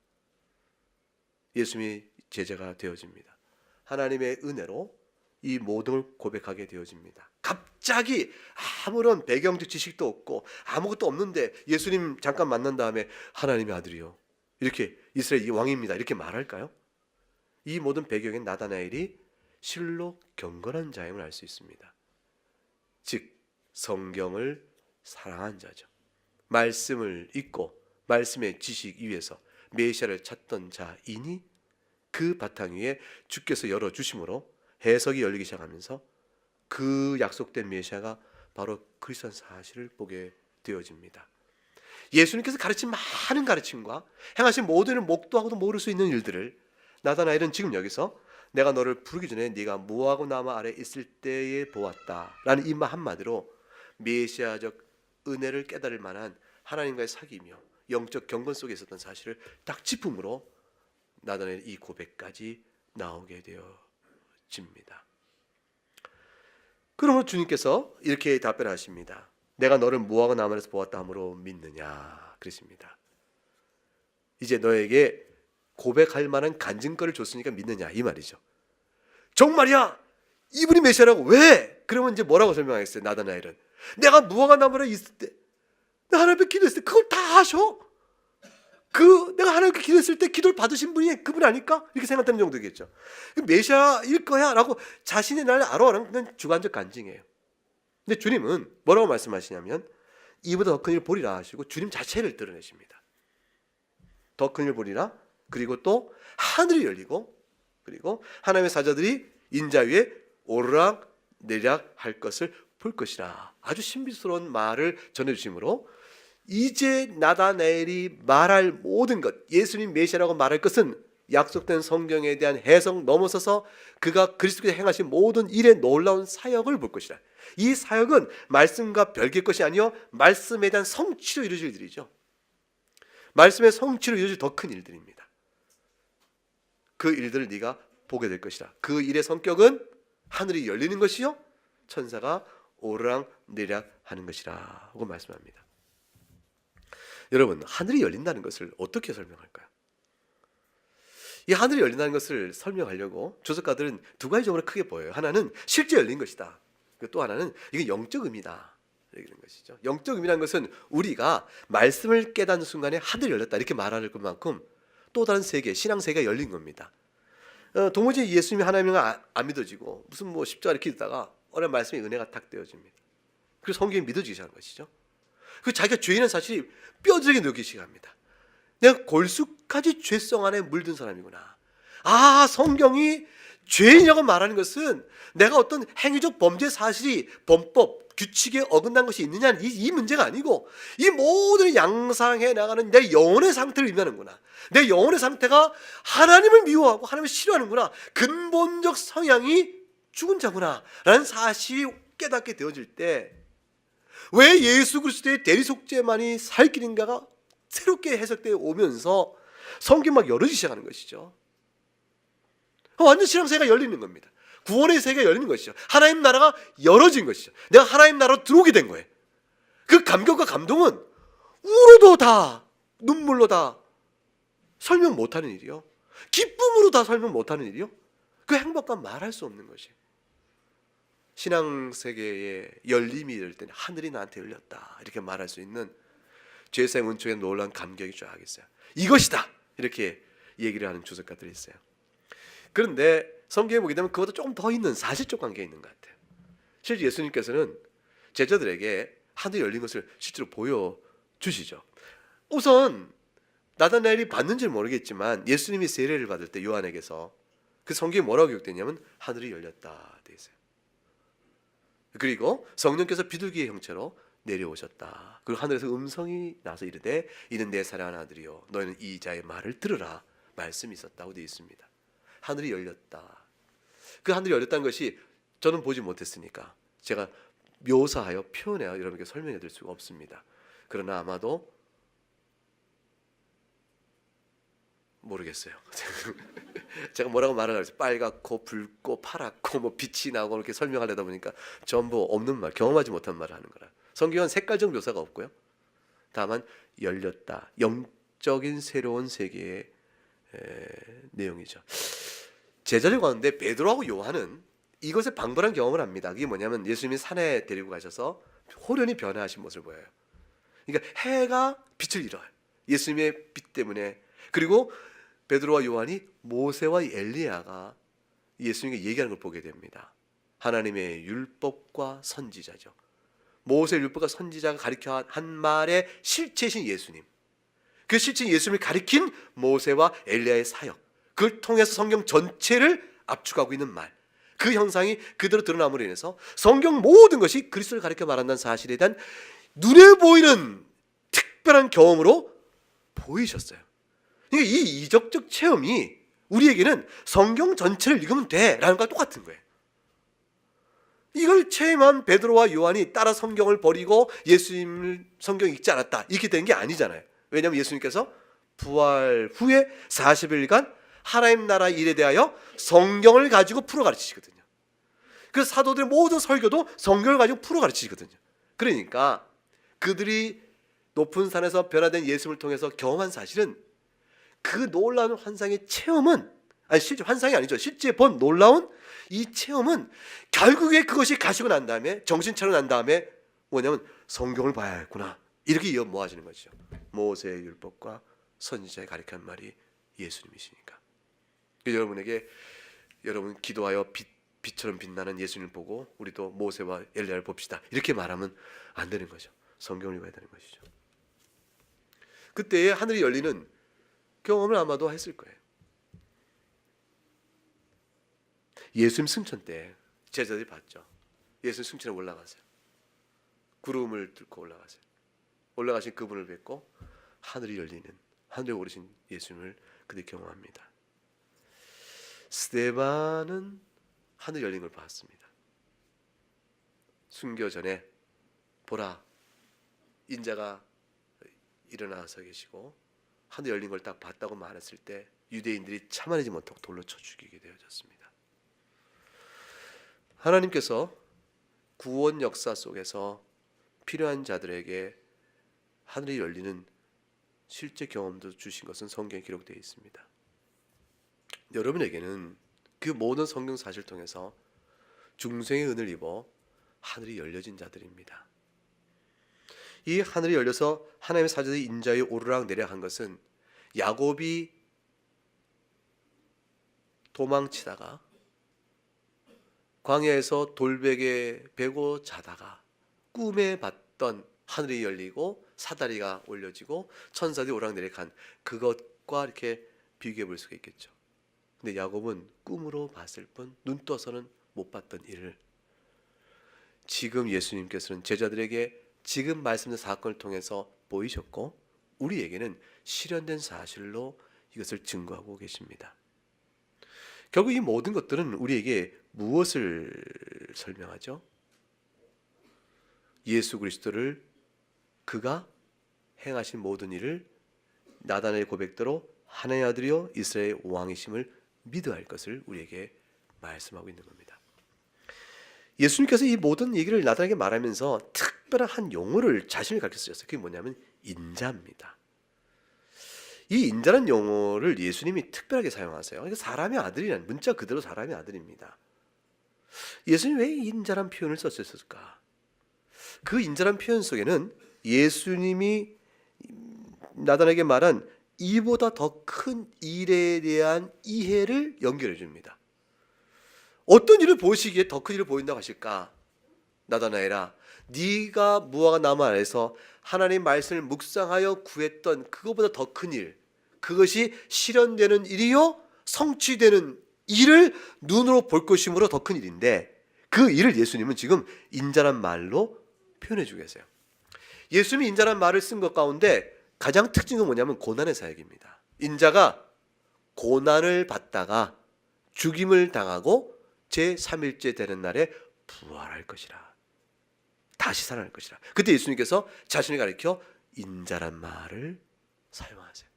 예수님이 제자가 되어집니다. 하나님의 은혜로 이 모든 걸 고백하게 되어집니다. 갑자기 아무런 배경적 지식도 없고 아무것도 없는데 예수님 잠깐 만난 다음에 하나님의 아들이요 이렇게 이스라엘 왕입니다 이렇게 말할까요? 이 모든 배경엔 나다나엘이 실로 경건한 자임을 알 수 있습니다. 즉 성경을 사랑한 자죠. 말씀을 읽고 말씀의 지식 위에서 메시아를 찾던 자이니 그 바탕 위에 주께서 열어주심으로 해석이 열리기 시작하면서 그 약속된 메시아가 바로 그리스도라는 사실을 보게 되어집니다. 예수님께서 가르친 많은 가르침과 행하신 모든 일을 목도하고도 모를 수 있는 일들을 나다나엘은 지금 여기서 내가 너를 부르기 전에 네가 무화과 나무 아래 있을 때에 보았다라는 이 말 한마디로 메시아적 은혜를 깨달을 만한 하나님과의 사귐이며 영적 경건 속에 있었던 사실을 딱 짚음으로 나다나엘의 이 고백까지 나오게 되어집니다. 그러므로 주님께서 이렇게 답변하십니다. 내가 너를 무화과 나무에서 보았다 함으로 믿느냐 그러십니다. 이제 너에게 고백할 만한 간증거리를 줬으니까 믿느냐 이 말이죠. 정말이야 이분이 메시아라고. 왜? 그러면 이제 뭐라고 설명하겠어요? 나다나엘은 내가 무화과 나무에 있을 때 내가 하나님께 기도했을 때 그걸 다 하셔. 내가 하나님께 기도했을 때 기도를 받으신 분이 그분 아닐까? 이렇게 생각되는 정도겠죠. 메시아일 거야 라고 자신의 나를 알아라는 건 주관적 간증이에요. 근데 주님은 뭐라고 말씀하시냐면 이보다 더 큰 일 보리라 하시고 주님 자체를 드러내십니다. 더 큰 일 보리라. 그리고 또 하늘이 열리고 그리고 하나님의 사자들이 인자 위에 오르락 내리락 할 것을 볼 것이라. 아주 신비스러운 말을 전해주심으로 이제 나다나엘이 말할 모든 것, 예수님 메시아라고 말할 것은 약속된 성경에 대한 해석 넘어서서 그가 그리스도께서 행하신 모든 일의 놀라운 사역을 볼 것이라. 이 사역은 말씀과 별개의 것이 아니요 말씀에 대한 성취로 이루어질 일들이죠. 말씀의 성취로 이루어질 더 큰 일들입니다. 그 일들을 네가 보게 될 것이라. 그 일의 성격은 하늘이 열리는 것이요 천사가 오르락 내리락 하는 것이라 하고 말씀합니다. 여러분, 하늘이 열린다는 것을 어떻게 설명할까요? 이 하늘이 열린다는 것을 설명하려고 주석가들은 두 가지 점으로 크게 보여요. 하나는 실제 열린 것이다. 또 하나는 이게 영적 의미다. 이런 것이죠. 영적 의미라는 것은 우리가 말씀을 깨닫는 순간에 하늘이 열렸다 이렇게 말할 것만큼 또 다른 세계, 신앙 세계가 열린 겁니다. 도무지 예수님이 하나님을 안 믿어지고 무슨 뭐 십자가를 기다다가 어느 말씀의 은혜가 탁 되어집니다. 그래서 성경이 믿어지기 시작한 것이죠. 그 자기가 죄인은 사실이 뼈저리게 느끼기 시작합니다. 내가 골수까지 죄성 안에 물든 사람이구나. 아, 성경이 죄인이라고 말하는 것은 내가 어떤 행위적 범죄 사실이 범법, 규칙에 어긋난 것이 있느냐는 이 문제가 아니고 이 모든 양상해 나가는 내 영혼의 상태를 의미하는구나. 내 영혼의 상태가 하나님을 미워하고 하나님을 싫어하는구나. 근본적 성향이 죽은 자구나 라는 사실이 깨닫게 되어질 때 왜 예수 그리스도의 대리속죄만이 살 길인가가 새롭게 해석되어 오면서 성경 막 열어지기 시작하는 것이죠. 완전 신앙세계가 열리는 겁니다. 구원의 세계가 열리는 것이죠. 하나님 나라가 열어진 것이죠. 내가 하나님 나라로 들어오게 된 거예요. 그 감격과 감동은 우로도 다 눈물로 다 설명 못하는 일이요. 기쁨으로 다 설명 못하는 일이요. 그 행복감 말할 수 없는 것이에요. 신앙세계의 열림이 될 때는 하늘이 나한테 열렸다 이렇게 말할 수 있는 죄사의 은총에 놀라운 감격이 쫙 있어요. 이것이다 이렇게 얘기를 하는 주석가들이 있어요. 그런데 성경에 보게 되면 그보다 조금 더 있는 사실적 관계가 있는 것 같아요. 실제 예수님께서는 제자들에게 하늘이 열린 것을 실제로 보여주시죠. 우선 나다나엘이 봤는지 모르겠지만 예수님이 세례를 받을 때 요한에게서 그 성경에 뭐라고 기록되냐면 하늘이 열렸다 되어 있어요. 그리고 성령께서 비둘기의 형체로 내려오셨다. 그리고 하늘에서 음성이 나서 이르되 이는 내 사랑하는 아들이요 너희는 이 자의 말을 들으라 말씀이 있었다고 되어 있습니다. 하늘이 열렸다. 그 하늘이 열렸다는 것이 저는 보지 못했으니까 제가 묘사하여 표현하여 여러분께 설명해 드릴 수가 없습니다. 그러나 아마도 모르겠어요. 제가 뭐라고 말을 하겠어요. 빨갛고 붉고 파랗고 뭐 빛이 나고 이렇게 설명하려다 보니까 전부 없는 말, 경험하지 못한 말을 하는 거라. 성경은 색깔적 묘사가 없고요. 다만 열렸다. 영적인 새로운 세계의 내용이죠. 제자들 가운데 베드로하고 요한은 이것에 방불한 경험을 합니다. 그게 뭐냐면 예수님이 산에 데리고 가셔서 호련히 변화하신 모습을 보여요. 그러니까 해가 빛을 잃어요. 예수님의 빛 때문에. 그리고 베드로와 요한이 모세와 엘리야가 예수님께 얘기하는 걸 보게 됩니다. 하나님의 율법과 선지자죠. 모세 율법과 선지자가 가르쳐 한 말의 실체이신 예수님. 그 실체 예수님을 가리킨 모세와 엘리야의 사역. 그걸 통해서 성경 전체를 압축하고 있는 말. 그 형상이 그대로 드러남으로 인해서 성경 모든 것이 그리스도를 가리켜 말한다는 사실에 대한 눈에 보이는 특별한 경험으로 보이셨어요. 그러니까 이 이적적 체험이 우리에게는 성경 전체를 읽으면 돼라는 거랑 똑같은 거예요. 이걸 체험한 베드로와 요한이 따라 성경을 버리고 예수님을 성경 읽지 않았다 이렇게 된 게 아니잖아요. 왜냐하면 예수님께서 부활 후에 40일간 하나님 나라 일에 대하여 성경을 가지고 풀어 가르치시거든요. 그래서 사도들의 모든 설교도 성경을 가지고 풀어 가르치시거든요. 그러니까 그들이 높은 산에서 변화된 예수님을 통해서 경험한 사실은 그 놀라운 환상의 체험은, 아니 실제 환상이 아니죠, 실제 본 놀라운 이 체험은 결국에 그것이 가시고 난 다음에 정신 차리고 난 다음에 뭐냐면 성경을 봐야겠구나, 이렇게 모아지는 거죠. 모세의 율법과 선지자의 가르치는 말이 예수님이시니까. 여러분에게 여러분 기도하여 빛처럼 빛나는 예수님을 보고 우리도 모세와 엘리야를 봅시다, 이렇게 말하면 안 되는 거죠. 성경을 읽어야 되는 것이죠. 그때에 하늘이 열리는 경험을 아마도 했을 거예요. 예수님 승천 때 제자들이 봤죠. 예수님 승천에 올라가세요. 구름을 뚫고 올라가세요. 올라가신 그분을 뵙고 하늘이 열리는, 하늘에 오르신 예수님을 그들이 경험합니다. 스데반은 하늘 열린 걸 봤습니다. 순교 전에 보라, 인자가 일어나서 계시고 하늘 열린 걸 딱 봤다고 말했을 때 유대인들이 참아내지 못하고 돌로 쳐 죽이게 되어졌습니다. 하나님께서 구원 역사 속에서 필요한 자들에게 하늘이 열리는 실제 경험도 주신 것은 성경에 기록되어 있습니다. 여러분에게는 그 모든 성경 사실을 통해서 중생의 은을 입어 하늘이 열려진 자들입니다. 이 하늘이 열려서 하나님의 사자들이 인자 위에 오르락 내리락 한 것은 야곱이 도망치다가 광야에서 돌베개 베고 자다가 꿈에 봤던 하늘이 열리고 사다리가 올려지고 천사들이 오락내리락한 그것과 이렇게 비교해 볼 수가 있겠죠. 근데 야곱은 꿈으로 봤을 뿐 눈 떠서는 못 봤던 일을 지금 예수님께서는 제자들에게 지금 말씀드린 사건을 통해서 보이셨고 우리에게는 실현된 사실로 이것을 증거하고 계십니다. 결국 이 모든 것들은 우리에게 무엇을 설명하죠? 예수 그리스도를, 그가 행하신 모든 일을 나단의 고백대로 하나님의 아들이요 이스라엘의 왕이심을 믿어야 할 것을 우리에게 말씀하고 있는 겁니다. 예수님께서 이 모든 얘기를 나단에게 말하면서 특별한 한 용어를 자신을 가르쳐 주셨어요. 그게 뭐냐면 인자입니다. 이 인자라는 용어를 예수님이 특별하게 사용하세요. 그러니까 사람의 아들이라는, 문자 그대로 사람의 아들입니다. 예수님이 왜 인자란 표현을 썼을까? 그 인자란 표현 속에는 예수님이 나단에게 말한 이보다 더 큰 일에 대한 이해를 연결해 줍니다. 어떤 일을 보시기에 더 큰 일을 보인다고 하실까? 나다나엘아, 네가 무화과 나무 아래서 하나님의 말씀을 묵상하여 구했던 그것보다 더 큰 일, 그것이 실현되는 일이요 성취되는 일을 눈으로 볼 것이므로 더 큰 일인데, 그 일을 예수님은 지금 인자란 말로 표현해 주고 계세요. 예수님이 인자란 말을 쓴 것 가운데 가장 특징은 뭐냐면 고난의 사역입니다. 인자가 고난을 받다가 죽임을 당하고 제3일째 되는 날에 부활할 것이라, 다시 살아날 것이라. 그때 예수님께서 자신을 가리켜 인자란 말을 사용하세요.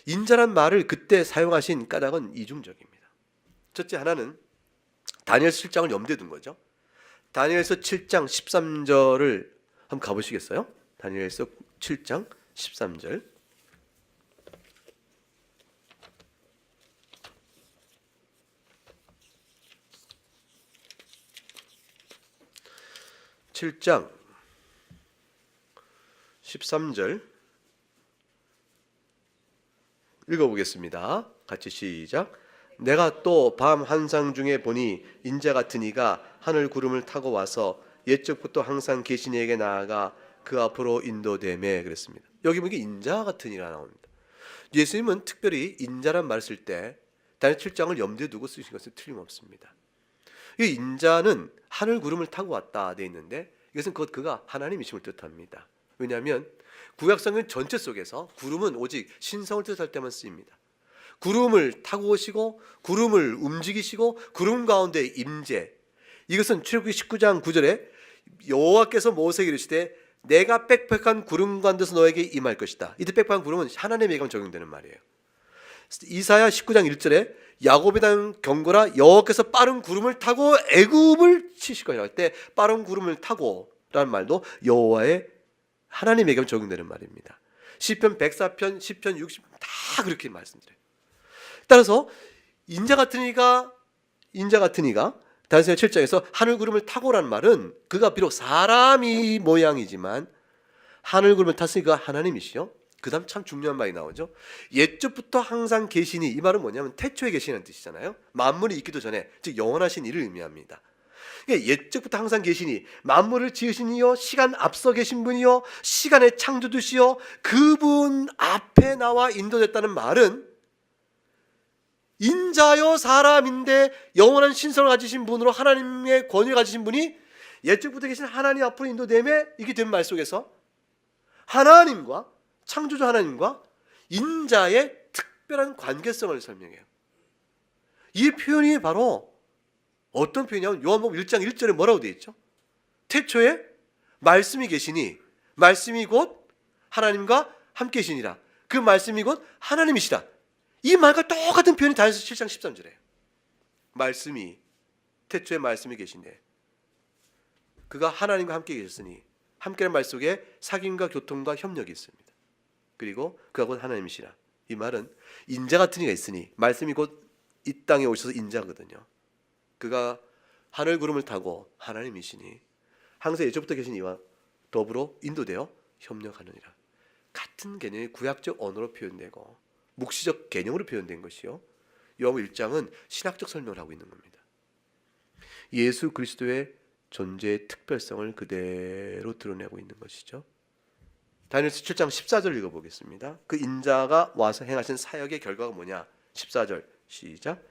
인자란 말을 그때 사용하신 까닭은 이중적입니다. 첫째 하나는 다니엘서 7장을 염두에 둔 거죠. 다니엘서 7장 13절을 한번 가보시겠어요? 다니엘서 7장 13절. (7장 13절) 읽어보겠습니다. 같이 시작. 내가 또 밤 환상 중에 보니 인자 같은 이가 하늘 구름을 타고 와서 옛적부터 항상 계신 이에게 나아가 그 앞으로 인도되매. 그랬습니다. 여기 보니까 인자 같은 이가 나옵니다. 예수님은 특별히 인자란 말을 쓸 때 다니엘 7장을 염두에 두고 쓰신 것은 틀림없습니다. 이 인자는 하늘 구름을 타고 왔다 돼 있는데 이것은 그가 하나님이심을 뜻합니다. 왜냐하면 구약성경 전체 속에서 구름은 오직 신성을 뜻할 때만 쓰입니다. 구름을 타고 오시고 구름을 움직이시고 구름 가운데 임재, 이것은 출애굽기 19장 9절에 여호와께서 모세에게 이르시되 내가 빽빽한 구름 가운데서 너에게 임할 것이다. 이때 빽빽한 구름은 하나님에게만 적용되는 말이에요. 이사야 19장 1절에 야곱에 대한 경고라 여호와께서 빠른 구름을 타고 애굽을 치실 것이라 할 때 빠른 구름을 타고라는 말도 여호와의 하나님에게 적용되는 말입니다. 시편 104편, 시편 60편 다 그렇게 말씀드려요. 따라서 인자 같은 이가 다니엘서 7장에서 하늘 구름을 타고라는 말은 그가 비록 사람이 모양이지만 하늘 구름을 탔으니 그가 하나님이시요. 그 다음 참 중요한 말이 나오죠. 옛적부터 항상 계시니, 이 말은 뭐냐면 태초에 계시는 뜻이잖아요. 만물이 있기도 전에, 즉 영원하신 이를 의미합니다. 그러니까 옛적부터 항상 계시니, 만물을 지으신 이요, 시간 앞서 계신 분이요, 시간의 창조주시요, 그분 앞에 나와 인도됐다는 말은 인자요 사람인데 영원한 신성을 가지신 분으로 하나님의 권위를 가지신 분이 옛적부터 계신 하나님 앞으로 인도됨에 이게 된 말 속에서 하나님과 창조주 하나님과 인자의 특별한 관계성을 설명해요. 이 표현이 바로 어떤 표현이냐면 요한복음 1장 1절에 뭐라고 되어 있죠? 태초에 말씀이 계시니 말씀이 곧 하나님과 함께 계시니라. 그 말씀이 곧 하나님이시라. 이 말과 똑같은 표현이 다니엘서 7장 13절에 말씀이 태초에 말씀이 계신데 그가 하나님과 함께 계셨으니 함께라는 말 속에 사귐과 교통과 협력이 있습니다. 그리고 그가 곧 하나님이시라. 이 말은 인자 같은 이가 있으니 말씀이 곧 이 땅에 오셔서 인자거든요. 그가 하늘 구름을 타고 하나님이시니 항상 예전부터 계신 이와 더불어 인도되어 협력하느니라. 같은 개념이 구약적 언어로 표현되고 묵시적 개념으로 표현된 것이요. 요한복음 1장은 신학적 설명을 하고 있는 겁니다. 예수 그리스도의 존재의 특별성을 그대로 드러내고 있는 것이죠. 다니엘서 7장 14절 읽어보겠습니다. 그 인자가 와서 행하신 사역의 결과가 뭐냐? 14절 시작.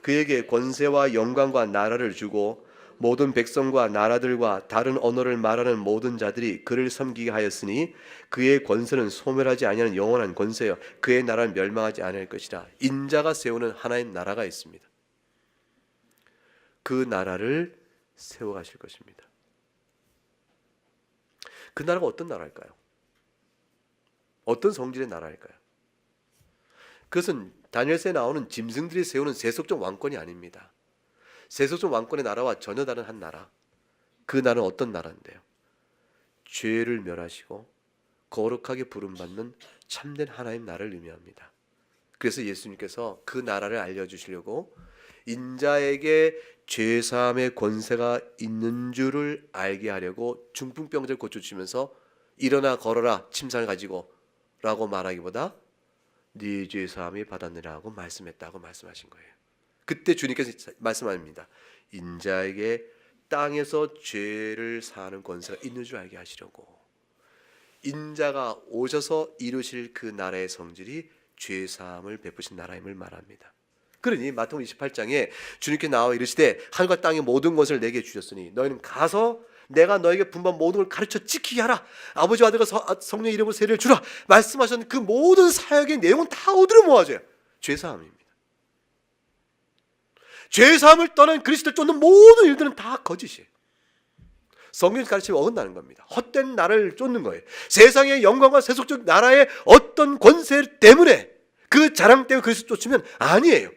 그에게 권세와 영광과 나라를 주고 모든 백성과 나라들과 다른 언어를 말하는 모든 자들이 그를 섬기게 하였으니 그의 권세는 소멸하지 아니하는 영원한 권세여 그의 나라는 멸망하지 아니할 것이라. 인자가 세우는 하나의 나라가 있습니다. 그 나라를 세워가실 것입니다. 그 나라가 어떤 나라일까요? 어떤 성질의 나라일까요? 그것은 다니엘서에 나오는 짐승들이 세우는 세속적 왕권이 아닙니다. 세속적 왕권의 나라와 전혀 다른 한 나라. 그 나라는 어떤 나라인데요? 죄를 멸하시고 거룩하게 부름받는 참된 하나님 나라를 의미합니다. 그래서 예수님께서 그 나라를 알려주시려고 인자에게 죄사함의 권세가 있는 줄을 알게 하려고 중풍병자를 고쳐주시면서 일어나 걸어라 침상을 가지고 라고 말하기보다 네 죄사함이 받았느라고 말씀했다고 말씀하신 거예요. 그때 주님께서 말씀합니다. 인자에게 땅에서 죄를 사하는 권세가 있는 줄 알게 하시려고 인자가 오셔서 이루실 그 나라의 성질이 죄사함을 베푸신 나라임을 말합니다. 그러니 마태복음 28장에 주님께 나와 이르시되 하늘과 땅의 모든 것을 내게 주셨으니 너희는 가서 내가 너에게 분부한 모든 걸 가르쳐 지키게 하라. 아버지와 아들과 성령의 이름으로 세례를 주라. 말씀하셨는 그 모든 사역의 내용은 다 어디로 모아져요? 죄사함입니다. 죄사함을 떠난 그리스도를 쫓는 모든 일들은 다 거짓이에요. 성경의 가르침이 어긋나는 겁니다. 헛된 나를 쫓는 거예요. 세상의 영광과 세속적 나라의 어떤 권세 때문에 그 자랑 때문에 그리스도 쫓으면 아니에요.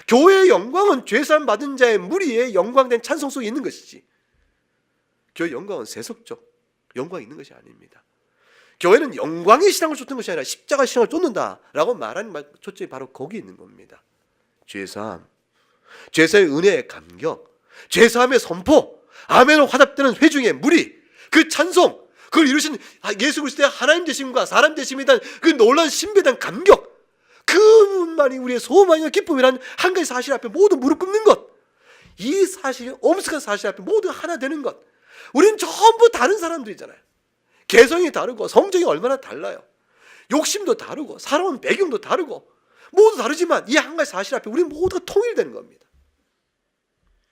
교회의 영광은 죄사함 받은 자의 무리에 영광된 찬송 속에 있는 것이지 교회 영광은 세속적 영광이 있는 것이 아닙니다. 교회는 영광의 신앙을 쫓는 것이 아니라 십자가 신앙을 쫓는다라고 말하는 초점이 바로 거기 있는 겁니다. 죄사함, 죄사의 은혜의 감격, 죄사함의 선포, 아멘으로 화답되는 회중의 무리, 그 찬송, 그걸 이루신 예수 그리스도의 하나님 되심과 사람 되심에 대한 그 놀라운 신비에 대한 감격, 그분만이 우리의 소망이와 기쁨이란 한 가지 사실 앞에 모두 무릎 꿇는 것, 이 사실이 엄숙한 사실 앞에 모두 하나 되는 것. 우리는 전부 다른 사람들이잖아요. 개성이 다르고 성정이 얼마나 달라요. 욕심도 다르고 살아온 배경도 다르고 모두 다르지만 이 한 가지 사실 앞에 우리는 모두가 통일되는 겁니다.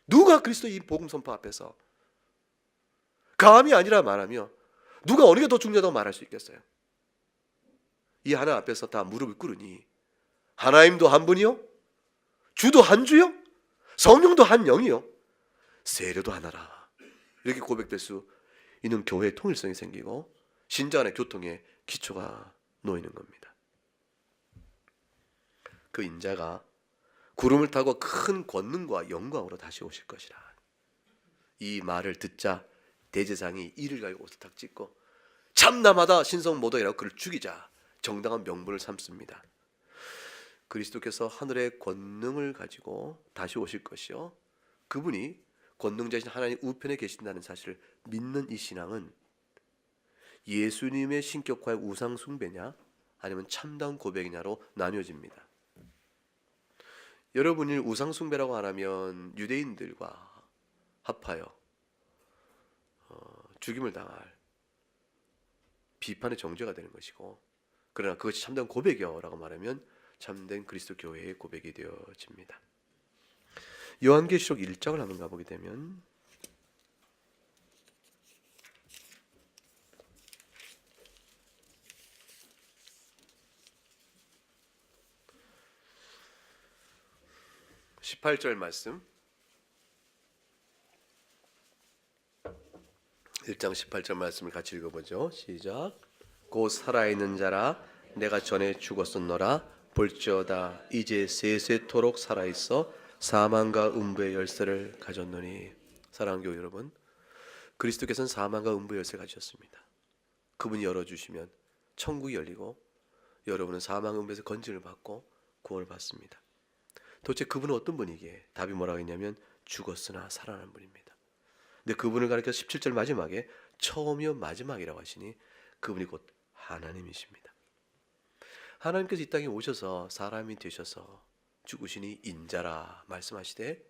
누가 그리스도 이 복음 선포 앞에서 감이 아니라 말하며 누가 어느 게 더 중요하다고 말할 수 있겠어요? 이 하나 앞에서 다 무릎을 꿇으니 하나님도 한 분이요, 주도 한 주요, 성령도 한 영이요, 세례도 하나라. 이렇게 고백될 수 있는 교회의 통일성이 생기고 신자 간의 교통의 기초가 놓이는 겁니다. 그 인자가 구름을 타고 큰 권능과 영광으로 다시 오실 것이라. 이 말을 듣자 대제사장이 이를 가지고 옷을 탁 찢고 참남하다 신성모독이라고 그를 죽이자 정당한 명분을 삼습니다. 그리스도께서 하늘의 권능을 가지고 다시 오실 것이요, 그분이 권능자신 하나님 우편에 계신다는 사실을 믿는 이 신앙은 예수님의 신격화의 우상 숭배냐 아니면 참다운 고백이냐로 나뉘어집니다. 여러분이 우상 숭배라고 하면 유대인들과 합하여 죽임을 당할 비판의 정죄가 되는 것이고, 그러나 그것이 참된 고백이요라고 말하면 참된 그리스도 교회의 고백이 되어집니다. 요한계시록 1장을 한번 가보게 되면 (18절) 말씀, 1장 18절 말씀을 같이 읽어보죠. 시작. 곧 살아있는 자라 내가 전에 죽었었노라. 볼지어다 이제 세세토록 살아있어 사망과 음부의 열쇠를 가졌노니. 사랑하는 교회 여러분, 그리스도께서는 사망과 음부의 열쇠를 가지셨습니다. 그분이 열어주시면 천국이 열리고 여러분은 사망 음부에서 건진을 받고 구원을 받습니다. 도대체 그분은 어떤 분이기에? 답이 뭐라고 했냐면 죽었으나 살아난 분입니다. 근데 그분을 가리켜 17절 마지막에 처음이요 마지막이라고 하시니 그분이 곧 하나님이십니다. 하나님께서 이 땅에 오셔서 사람이 되셔서 죽으시니 인자라 말씀하시되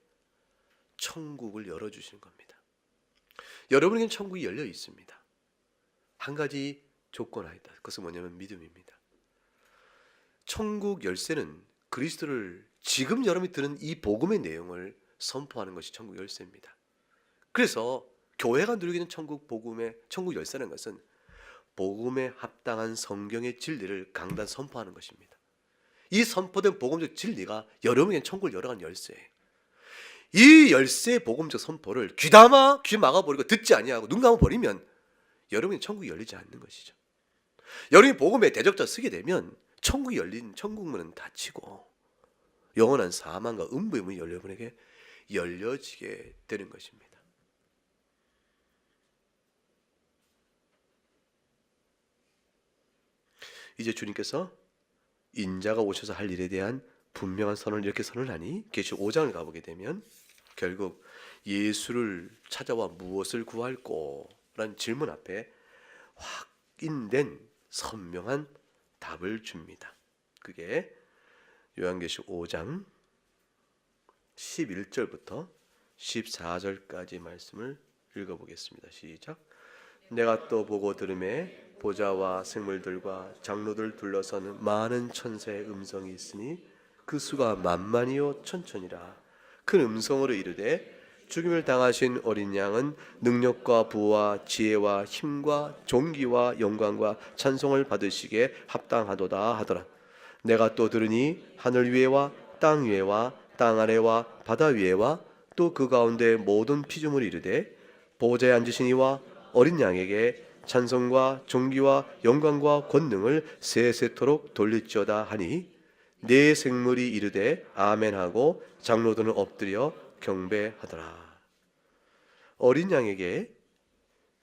천국을 열어주시는 겁니다. 여러분에게는 천국이 열려 있습니다. 한 가지 조건 하나, 그것은 뭐냐면 믿음입니다. 천국 열쇠는 그리스도를 지금 여러분이 들은 이 복음의 내용을 선포하는 것이 천국 열쇠입니다. 그래서 교회가 누리고 있는 천국 복음의 천국 열쇠라는 것은 복음에 합당한 성경의 진리를 강단 선포하는 것입니다. 이 선포된 복음적 진리가 여러분에게 천국을 열어간 열쇠예요. 이 열쇠의 복음적 선포를 귀담아 귀 막아버리고 듣지 아니하고 눈 감아버리면 여러분의 천국이 열리지 않는 것이죠. 여러분이 복음에 대적자 쓰게 되면 천국이 열린 천국문은 닫히고 영원한 사망과 음부의 문이 여러분에게 열려지게 되는 것입니다. 이제 주님께서 인자가 오셔서 할 일에 대한 분명한 선언을 이렇게 선언하니 계시록 5장을 가보게 되면 결국 예수를 찾아와 무엇을 구할꼬? 라는 질문 앞에 확인된 선명한 답을 줍니다. 그게 요한계시록 5장 11절부터 14절까지 말씀을 읽어보겠습니다. 시작. 내가 또 보고 들음에 보좌와 생물들과 장로들 둘러서는 많은 천사의 음성이 있으니 그 수가 만만이요 천천이라. 큰 음성으로 이르되 죽임을 당하신 어린 양은 능력과 부와 지혜와 힘과 존귀와 영광과 찬송을 받으시기에 합당하도다 하더라. 내가 또 들으니 하늘 위에와 땅 위에와 땅 아래와 바다 위에와 또 그 가운데 모든 피조물이 이르되 보좌에 앉으신 이와 어린 양에게 찬송과 존귀와 영광과 권능을 세세토록 돌릴지어다 하니 네 생물이 이르되 아멘하고 장로들은 엎드려 경배하더라. 어린 양에게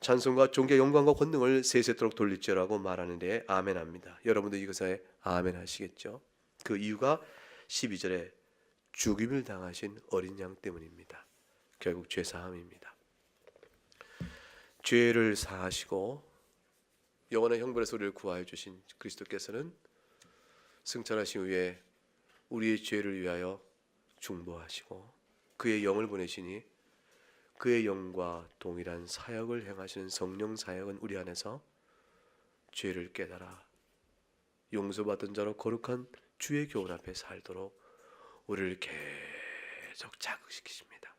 찬송과 존귀 영광과 권능을 세세토록 돌릴지어라고 말하는데 아멘합니다. 여러분도 이것에 아멘 하시겠죠? 그 이유가 12절에 죽임을 당하신 어린 양 때문입니다. 결국 죄사함입니다. 죄를 사하시고 영원한 형벌에서 우리를 구하여 주신 그리스도께서는 승천하신 후에 우리의 죄를 위하여 중보하시고 그의 영을 보내시니 그의 영과 동일한 사역을 행하시는 성령 사역은 우리 안에서 죄를 깨달아 용서받은 자로 거룩한 주의 교훈 앞에 살도록 우리를 계속 자극시키십니다.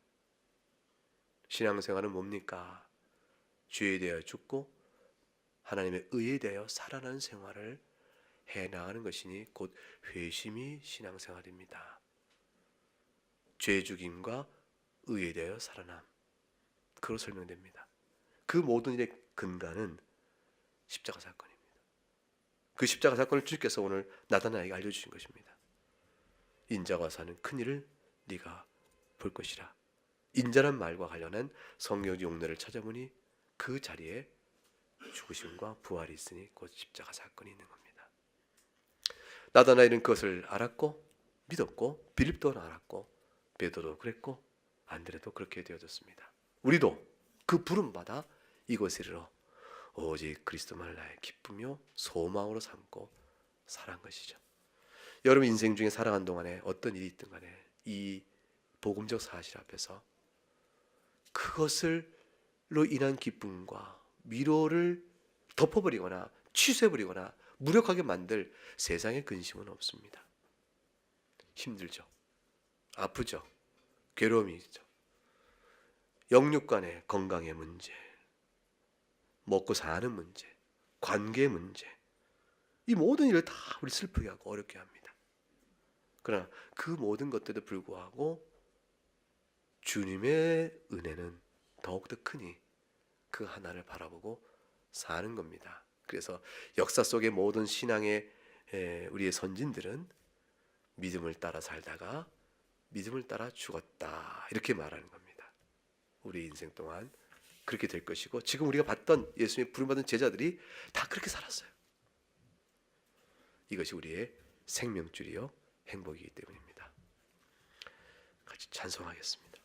신앙생활은 뭡니까? 죄에 대하여 죽고 하나님의 의에 대하여 살아나는 생활을 해나가는 것이니 곧 회심이 신앙생활입니다. 죄 죽임과 의에 대하여 살아남, 그로 설명됩니다. 그 모든 일의 근간은 십자가 사건입니다. 그 십자가 사건을 주님께서 오늘 나다나에게 알려주신 것입니다. 인자가 사는 큰 일을 네가 볼 것이라. 인자란 말과 관련한 성경 용례를 찾아보니 그 자리에 죽으심과 부활이 있으니 곧 십자가 사건이 있는 겁니다. 나다나엘은 그것을 알았고 믿었고, 빌립도 알았고, 베드로도 그랬고, 안드레도 그렇게 되어졌습니다. 우리도 그 부름 받아 이곳에 이르러 오직 그리스도만을 나의 기쁘며 소망으로 삼고 살아간 것이죠. 여러분 인생 중에 살아간 동안에 어떤 일이 있든 간에 이 복음적 사실 앞에서 그것을로 인한 기쁨과 위로를 덮어버리거나 취소해버리거나 무력하게 만들 세상의 근심은 없습니다. 힘들죠. 아프죠. 괴로움이 있죠. 영육 간의 건강의 문제, 먹고 사는 문제, 관계 문제, 이 모든 일을 다 우리 슬프게 하고 어렵게 합니다. 그러나 그 모든 것들에도 불구하고 주님의 은혜는 더욱더 크니 그 하나를 바라보고 사는 겁니다. 그래서 역사 속의 모든 신앙의 우리의 선진들은 믿음을 따라 살다가 믿음을 따라 죽었다, 이렇게 말하는 겁니다. 우리 인생 동안 그렇게 될 것이고, 지금 우리가 봤던 예수님의 부름받은 제자들이 다 그렇게 살았어요. 이것이 우리의 생명줄이요 행복이기 때문입니다. 같이 찬송하겠습니다.